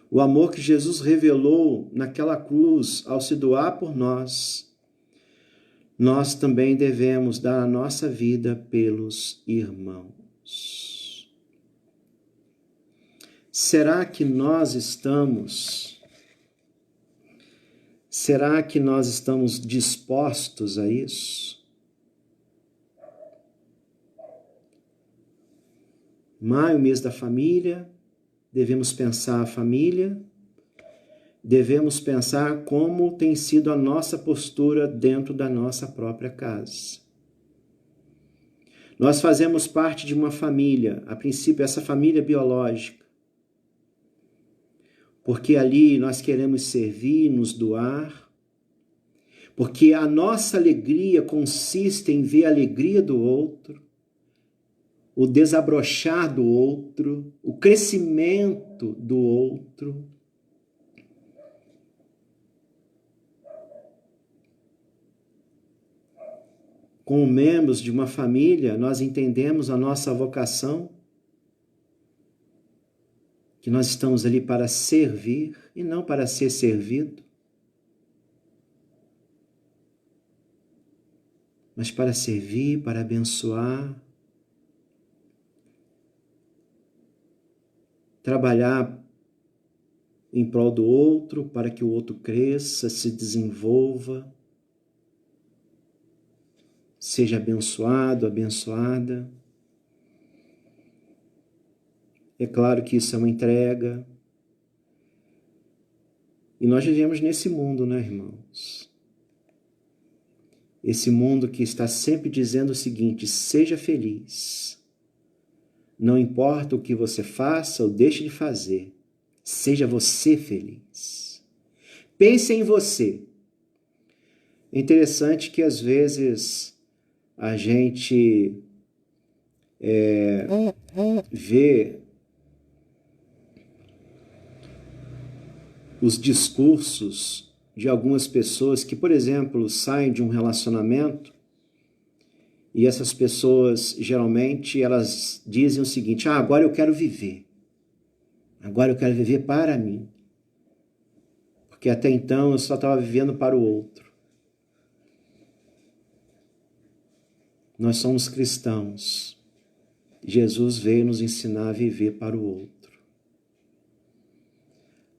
o amor que Jesus revelou naquela cruz ao se doar por nós, nós também devemos dar a nossa vida pelos irmãos. Será que nós estamos dispostos a isso? Maio, mês da família, devemos pensar a família, devemos pensar como tem sido a nossa postura dentro da nossa própria casa. Nós fazemos parte de uma família, a princípio essa família biológica, porque ali nós queremos servir, nos doar, porque a nossa alegria consiste em ver a alegria do outro, o desabrochar do outro, o crescimento do outro. Como membros de uma família, nós entendemos a nossa vocação, que nós estamos ali para servir e não para ser servido, mas para servir, para abençoar, trabalhar em prol do outro, para que o outro cresça, se desenvolva, seja abençoado, abençoada. É claro que isso é uma entrega. E nós vivemos nesse mundo, né, irmãos? Esse mundo que está sempre dizendo o seguinte: seja feliz. Não importa o que você faça ou deixe de fazer, seja você feliz. Pense em você. É interessante que às vezes a gente vê os discursos de algumas pessoas que, por exemplo, saem de um relacionamento e essas pessoas, geralmente, elas dizem o seguinte: agora eu quero viver. Agora eu quero viver para mim. Porque até então eu só estava vivendo para o outro. Nós somos cristãos. Jesus veio nos ensinar a viver para o outro.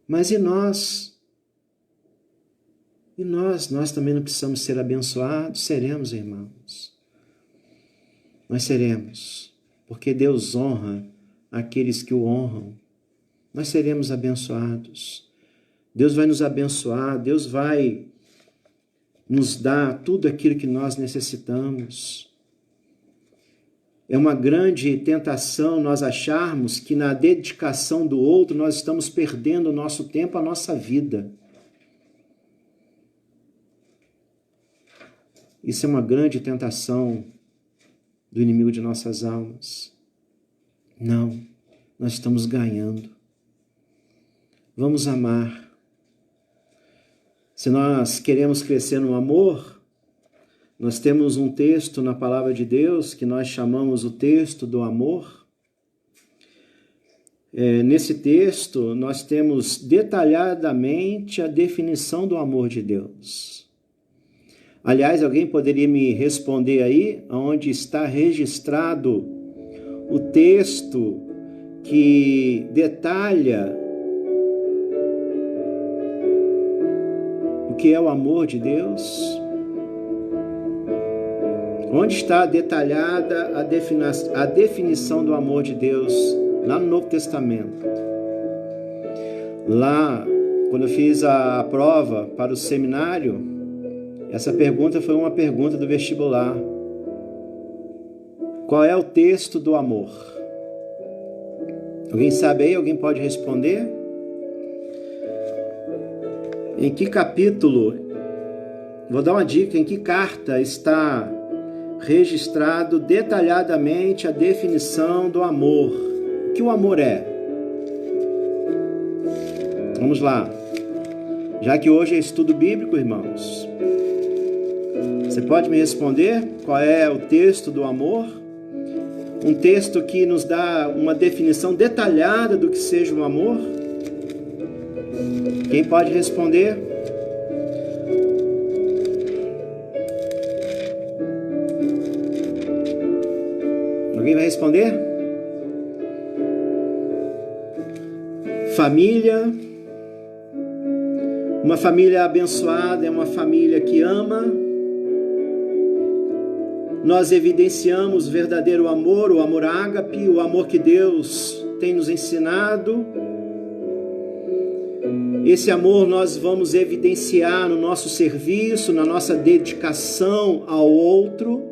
Mas e nós? E nós também não precisamos ser abençoados? Seremos, irmãos. Nós seremos, porque Deus honra aqueles que o honram. Nós seremos abençoados. Deus vai nos abençoar, Deus vai nos dar tudo aquilo que nós necessitamos. É uma grande tentação nós acharmos que na dedicação do outro nós estamos perdendo o nosso tempo, a nossa vida. Isso é uma grande tentação do inimigo de nossas almas. Não, nós estamos ganhando. Vamos amar. Se nós queremos crescer no amor, nós temos um texto na palavra de Deus que nós chamamos o texto do amor. Nesse texto, nós temos detalhadamente a definição do amor de Deus. Aliás, alguém poderia me responder aí, onde está registrado o texto que detalha o que é o amor de Deus? Onde está detalhada a definição do amor de Deus lá no Novo Testamento? Lá, quando eu fiz a prova para o seminário, essa pergunta foi uma pergunta do vestibular. Qual é o texto do amor? Alguém sabe aí? Alguém pode responder? Em que capítulo? Vou dar uma dica. Em que carta está registrado detalhadamente a definição do amor? O que o amor é? Vamos lá. Já que hoje é estudo bíblico, irmãos, você pode me responder qual é o texto do amor? Um texto que nos dá uma definição detalhada do que seja o amor? Quem pode responder? Alguém vai responder? Família. Uma família abençoada é uma família que ama. Nós evidenciamos o verdadeiro amor, o amor ágape, o amor que Deus tem nos ensinado. Esse amor nós vamos evidenciar no nosso serviço, na nossa dedicação ao outro.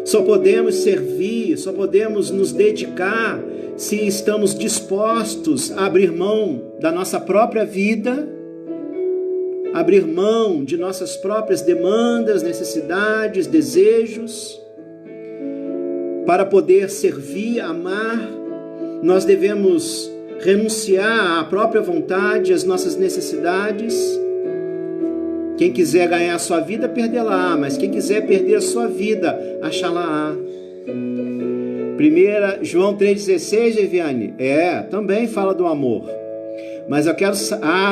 Só podemos servir, só podemos nos dedicar se estamos dispostos a abrir mão da nossa própria vida, abrir mão de nossas próprias demandas, necessidades, desejos. Para poder servir, amar, nós devemos renunciar à própria vontade, às nossas necessidades. Quem quiser ganhar a sua vida, perdê-la-á, mas quem quiser perder a sua vida, achá-la-á. 1 João 3,16, Eviane, também fala do amor. Mas eu quero...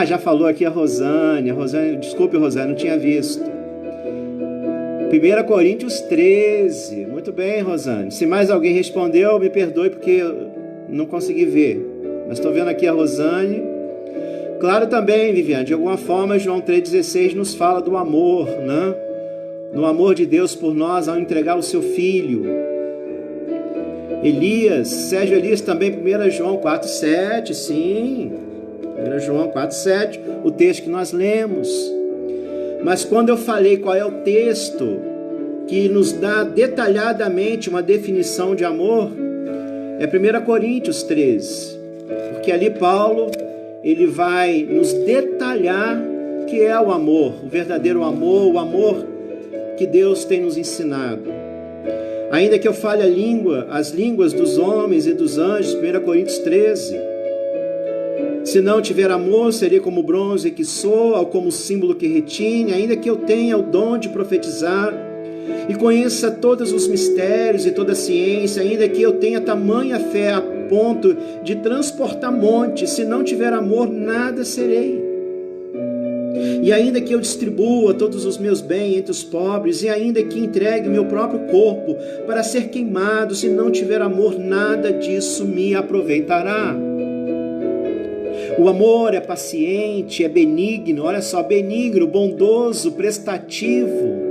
já falou aqui a Rosane. Desculpe, Rosane, não tinha visto. 1 Coríntios 13. Muito bem, Rosane. Se mais alguém respondeu, me perdoe porque eu não consegui ver. Mas estou vendo aqui a Rosane. Claro também, Viviane, de alguma forma, João 3,16 nos fala do amor, né? No amor de Deus por nós ao entregar o seu filho. Sérgio Elias também, 1 João 4,7, sim. 1 João 4,7, o texto que nós lemos. Mas quando eu falei qual é o texto que nos dá detalhadamente uma definição de amor, é 1 Coríntios 13. Porque ali Paulo, ele vai nos detalhar o que é o amor, o verdadeiro amor, o amor que Deus tem nos ensinado. Ainda que eu fale as línguas dos homens e dos anjos, 1 Coríntios 13. Se não tiver amor, serei como bronze que soa, ou como símbolo que retine. Ainda que eu tenha o dom de profetizar e conheça todos os mistérios e toda a ciência, ainda que eu tenha tamanha fé a ponto de transportar montes, se não tiver amor, nada serei. E ainda que eu distribua todos os meus bens entre os pobres, e ainda que entregue meu próprio corpo para ser queimado, se não tiver amor, nada disso me aproveitará. O amor é paciente, é benigno, olha só, benigno, bondoso, prestativo.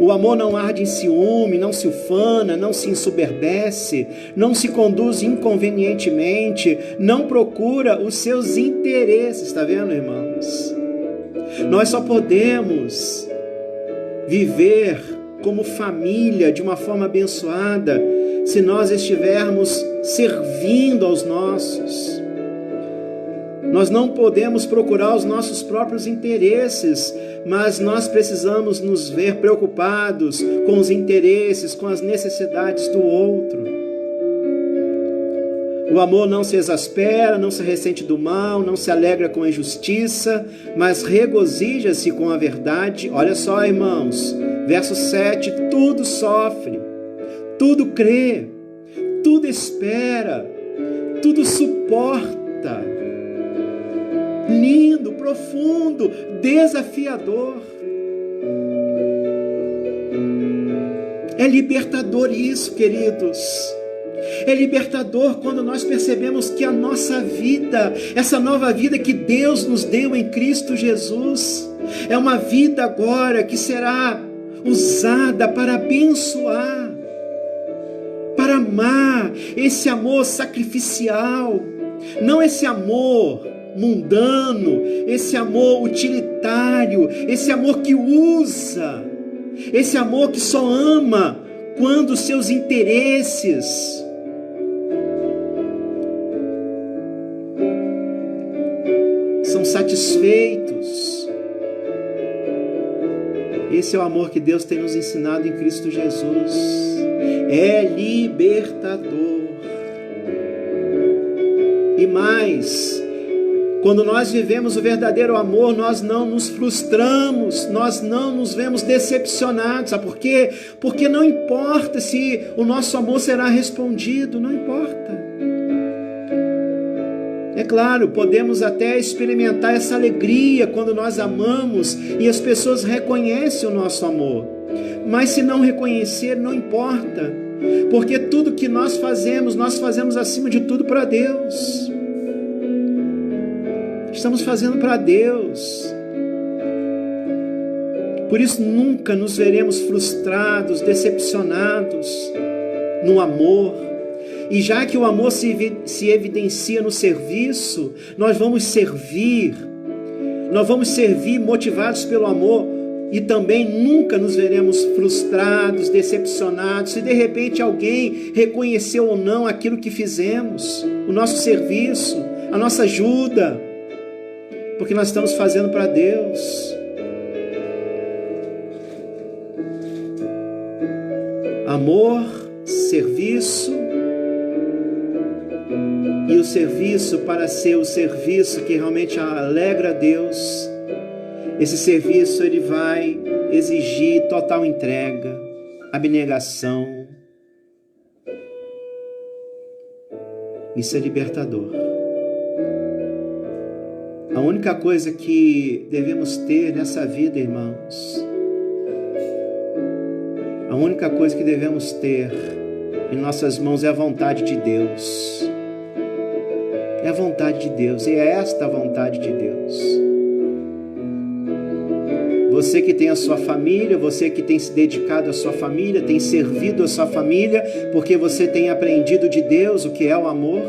O amor não arde em ciúme, não se ufana, não se ensoberbece, não se conduz inconvenientemente, não procura os seus interesses. Está vendo, irmãos? Nós só podemos viver como família de uma forma abençoada se nós estivermos servindo aos nossos. Nós não podemos procurar os nossos próprios interesses, mas nós precisamos nos ver preocupados com os interesses, com as necessidades do outro. O amor não se exaspera, não se ressente do mal, não se alegra com a injustiça, mas regozija-se com a verdade. Olha só, irmãos, verso 7, tudo sofre, tudo crê, tudo espera, tudo suporta. Lindo, profundo, desafiador. É libertador isso, queridos. É libertador quando nós percebemos que a nossa vida, essa nova vida que Deus nos deu em Cristo Jesus, é uma vida agora que será usada para abençoar, para amar, esse amor sacrificial, não esse amor mundano, esse amor utilitário, esse amor que usa, esse amor que só ama quando seus interesses são satisfeitos. Esse é o amor que Deus tem nos ensinado em Cristo Jesus. É libertador. E mais, quando nós vivemos o verdadeiro amor, nós não nos frustramos, nós não nos vemos decepcionados. Sabe por quê? Porque não importa se o nosso amor será respondido, não importa. É claro, podemos até experimentar essa alegria quando nós amamos e as pessoas reconhecem o nosso amor. Mas se não reconhecer, não importa, porque tudo que nós fazemos acima de tudo para Deus. Estamos fazendo para Deus. Por isso nunca nos veremos frustrados, decepcionados no amor. E já que o amor se evidencia no serviço, nós vamos servir motivados pelo amor, e também nunca nos veremos frustrados, decepcionados, se de repente alguém reconheceu ou não aquilo que fizemos, o nosso serviço, a nossa ajuda, porque nós estamos fazendo para Deus. Amor, serviço, e o serviço, para ser o serviço que realmente alegra a Deus, esse serviço ele vai exigir total entrega, abnegação. Isso é libertador. A única coisa que devemos ter nessa vida, irmãos, a única coisa que devemos ter em nossas mãos é a vontade de Deus. É a vontade de Deus, e é esta a vontade de Deus. Você que tem a sua família, você que tem se dedicado à sua família, tem servido a sua família, porque você tem aprendido de Deus o que é o amor.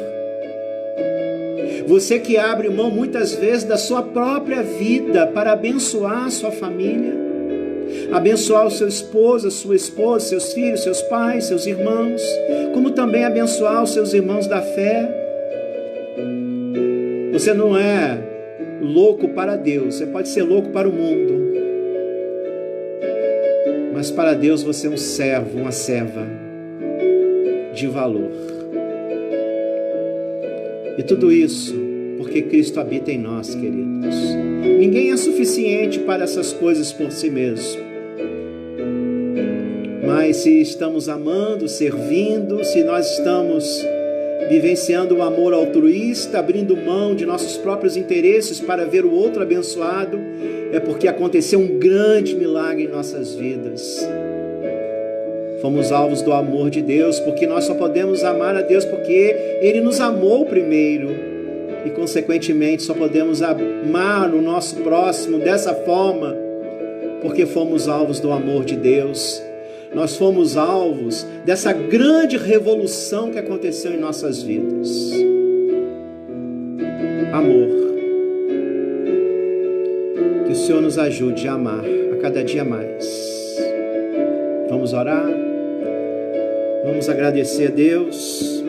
Você que abre mão muitas vezes da sua própria vida para abençoar a sua família, abençoar o seu esposo, a sua esposa, seus filhos, seus pais, seus irmãos, como também abençoar os seus irmãos da fé. Você não é louco para Deus, você pode ser louco para o mundo, mas para Deus você é um servo, uma serva de valor. E tudo isso porque Cristo habita em nós, queridos. Ninguém é suficiente para essas coisas por si mesmo. Mas se estamos amando, servindo, se nós estamos vivenciando o amor altruísta, abrindo mão de nossos próprios interesses para ver o outro abençoado, é porque aconteceu um grande milagre em nossas vidas. Fomos alvos do amor de Deus, porque nós só podemos amar a Deus porque Ele nos amou primeiro, e consequentemente só podemos amar o nosso próximo dessa forma, porque fomos alvos do amor de Deus. Nós fomos alvos dessa grande revolução que aconteceu em nossas vidas. Amor. Que o Senhor nos ajude a amar a cada dia mais. Vamos orar? Vamos agradecer a Deus.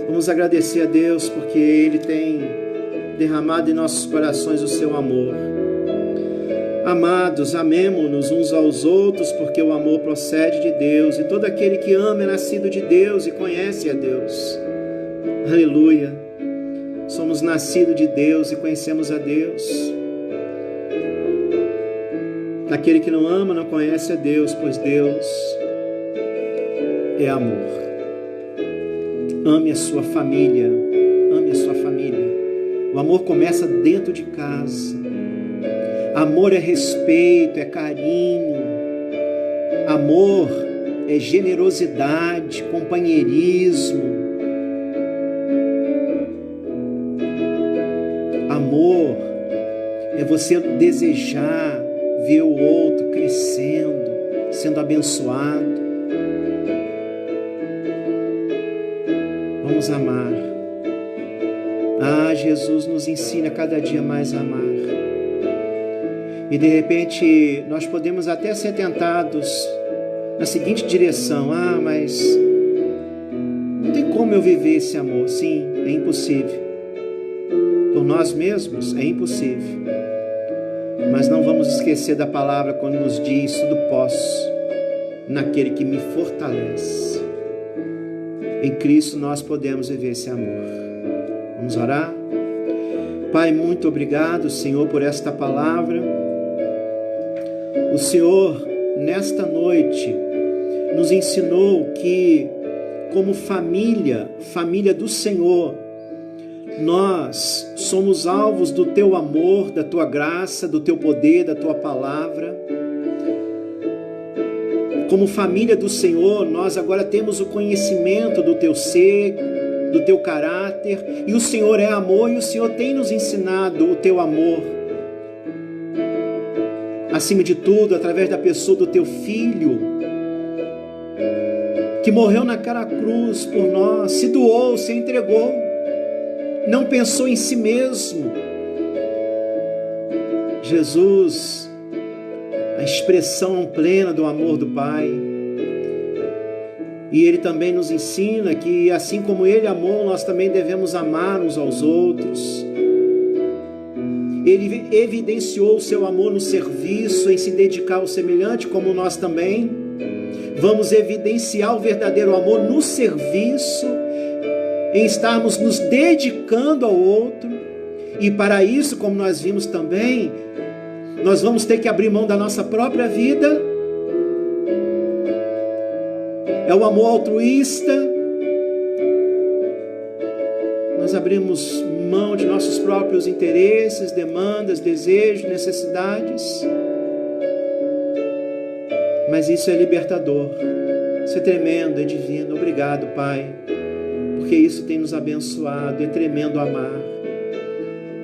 Vamos agradecer a Deus porque Ele tem derramado em nossos corações o seu amor. Amados, amemo-nos uns aos outros, porque o amor procede de Deus, e todo aquele que ama é nascido de Deus e conhece a Deus. Aleluia! Somos nascidos de Deus e conhecemos a Deus. Aquele que não ama não conhece a Deus, pois Deus é amor. Ame a sua família, ame a sua família. O amor começa dentro de casa. Amor é respeito, é carinho. Amor é generosidade, companheirismo. Amor é você desejar ver o outro crescendo, sendo abençoado. Vamos amar. Jesus nos ensina cada dia mais a amar. E de repente nós podemos até ser tentados na seguinte direção: mas não tem como eu viver esse amor. Sim, é impossível. Por nós mesmos é impossível. Mas não vamos esquecer da palavra quando nos diz: tudo posso naquele que me fortalece. Em Cristo nós podemos viver esse amor. Vamos orar? Pai, muito obrigado, Senhor, por esta palavra. O Senhor, nesta noite, nos ensinou que, como família do Senhor, nós somos alvos do Teu amor, da Tua graça, do Teu poder, da Tua palavra. Como família do Senhor, nós agora temos o conhecimento do Teu ser, do Teu caráter, e o Senhor é amor, e o Senhor tem nos ensinado o Teu amor. Acima de tudo, através da pessoa do Teu Filho, que morreu naquela cruz por nós, se doou, se entregou, não pensou em si mesmo. Jesus, a expressão plena do amor do Pai. E Ele também nos ensina que, assim como Ele amou, nós também devemos amar uns aos outros. Ele evidenciou o seu amor no serviço, em se dedicar ao semelhante, como nós também vamos evidenciar o verdadeiro amor no serviço, em estarmos nos dedicando ao outro. E para isso, como nós vimos também, nós vamos ter que abrir mão da nossa própria vida. É o amor altruísta. Nós abrimos mão de nossos próprios interesses, demandas, desejos, necessidades. Mas isso é libertador. Isso é tremendo, é divino. Obrigado, Pai, porque isso tem nos abençoado. É tremendo amar.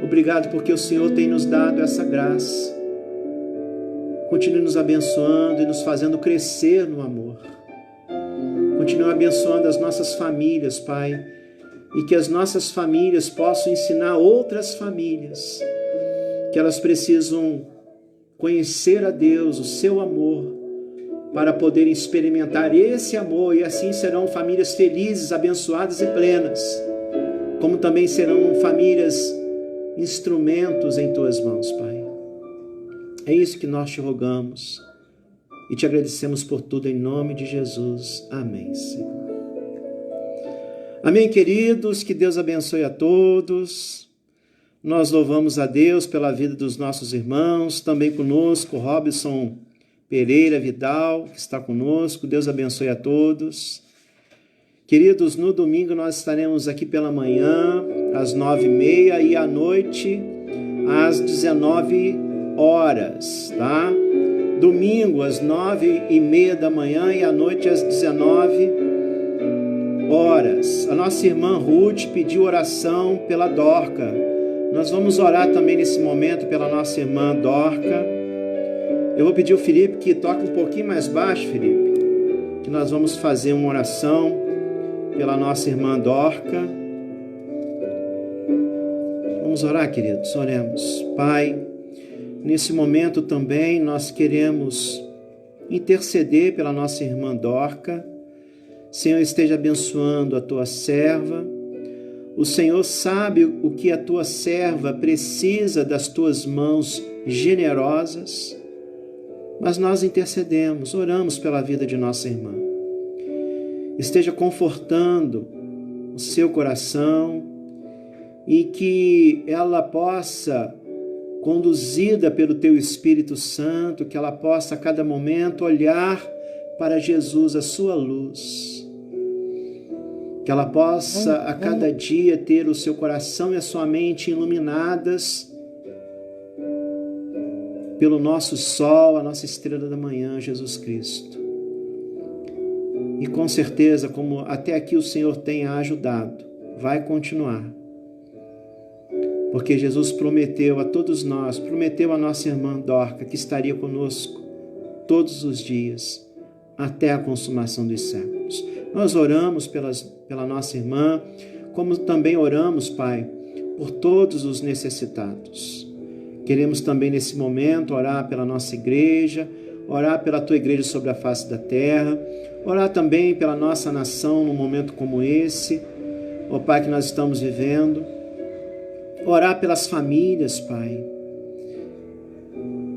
Obrigado porque o Senhor tem nos dado essa graça. Continue nos abençoando e nos fazendo crescer no amor. Continue abençoando as nossas famílias, Pai, e que as nossas famílias possam ensinar outras famílias que elas precisam conhecer a Deus, o seu amor, para poderem experimentar esse amor, e assim serão famílias felizes, abençoadas e plenas, como também serão famílias instrumentos em Tuas mãos, Pai. É isso que nós te rogamos e te agradecemos por tudo em nome de Jesus. Amém, Senhor. Amém, queridos, que Deus abençoe a todos. Nós louvamos a Deus pela vida dos nossos irmãos, também conosco, Robson Pereira Vidal, que está conosco. Deus abençoe a todos. Queridos, no domingo nós estaremos aqui pela manhã, às 9h30, e à noite, às 19 horas, tá? Domingo, às 9h30 da manhã e à noite, às 19 horas. A nossa irmã Ruth pediu oração pela Dorca. Nós vamos orar também nesse momento pela nossa irmã Dorca. Eu vou pedir ao Felipe que toque um pouquinho mais baixo, Felipe, que nós vamos fazer uma oração pela nossa irmã Dorca. Vamos orar, queridos, oremos. Pai, nesse momento também nós queremos interceder pela nossa irmã Dorca. Senhor, esteja abençoando a tua serva. O Senhor sabe o que a tua serva precisa das tuas mãos generosas, mas nós intercedemos, oramos pela vida de nossa irmã. Esteja confortando o seu coração e que ela possa, conduzida pelo teu Espírito Santo, que ela possa a cada momento olhar para Jesus, a sua luz. Que ela possa a cada dia ter o seu coração e a sua mente iluminadas pelo nosso sol, a nossa estrela da manhã, Jesus Cristo. E com certeza, como até aqui o Senhor tem a ajudado, vai continuar. Porque Jesus prometeu a todos nós, prometeu a nossa irmã Dorca que estaria conosco todos os dias, até a consumação dos séculos. Nós oramos pela nossa irmã, como também oramos, Pai, por todos os necessitados. Queremos também nesse momento orar pela nossa igreja, orar pela tua igreja sobre a face da terra, orar também pela nossa nação num momento como esse, ó Pai, que nós estamos vivendo, orar pelas famílias, Pai.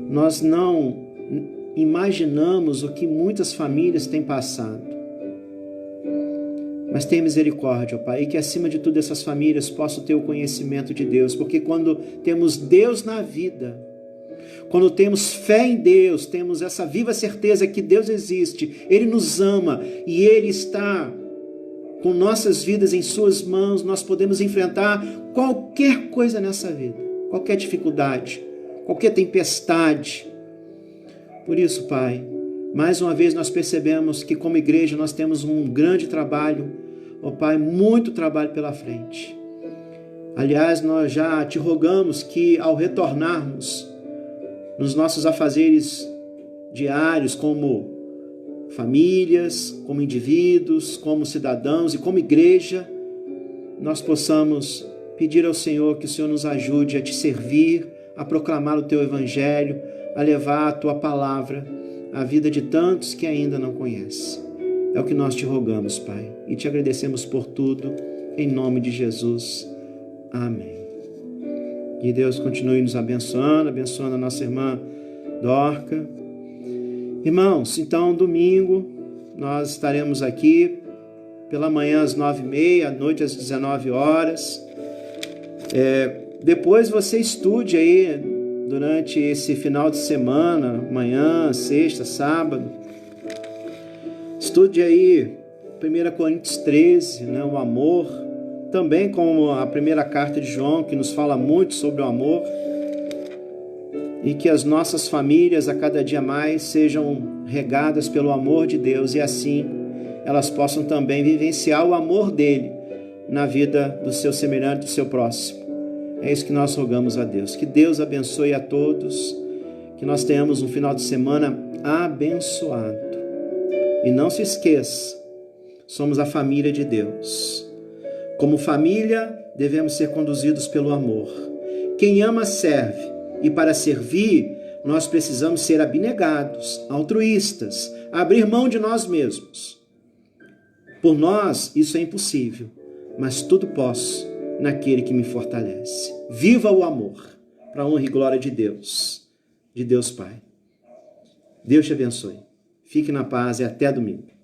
Nós não imaginamos o que muitas famílias têm passado, mas tenha misericórdia, ó Pai, e que acima de tudo essas famílias possam ter o conhecimento de Deus, porque quando temos Deus na vida, quando temos fé em Deus, temos essa viva certeza que Deus existe, Ele nos ama e Ele está com nossas vidas em suas mãos, nós podemos enfrentar qualquer coisa nessa vida, qualquer dificuldade, qualquer tempestade. Por isso, Pai, mais uma vez nós percebemos que como igreja nós temos um grande trabalho, ó Pai, muito trabalho pela frente. Aliás, nós já te rogamos que ao retornarmos nos nossos afazeres diários, como famílias, como indivíduos, como cidadãos e como igreja, nós possamos pedir ao Senhor que o Senhor nos ajude a te servir, a proclamar o teu evangelho, a levar a tua palavra à vida de tantos que ainda não conhecem. É o que nós te rogamos, Pai, e te agradecemos por tudo, em nome de Jesus. Amém. Que Deus continue nos abençoando, abençoando a nossa irmã Dorca. Irmãos, então domingo nós estaremos aqui pela manhã às 9h30, à noite às 19 horas. Depois você estude aí durante esse final de semana, manhã, sexta, sábado. Estude aí 1 Coríntios 13, né, o amor. Também como a primeira carta de João, que nos fala muito sobre o amor. E que as nossas famílias a cada dia mais sejam regadas pelo amor de Deus e assim elas possam também vivenciar o amor dele na vida do seu semelhante, do seu próximo. É isso que nós rogamos a Deus. Que Deus abençoe a todos, que nós tenhamos um final de semana abençoado. E não se esqueça, somos a família de Deus. Como família, devemos ser conduzidos pelo amor. Quem ama, serve. E para servir, nós precisamos ser abnegados, altruístas, abrir mão de nós mesmos. Por nós, isso é impossível, mas tudo posso naquele que me fortalece. Viva o amor, para a honra e glória de Deus Pai. Deus te abençoe. Fique na paz e até domingo.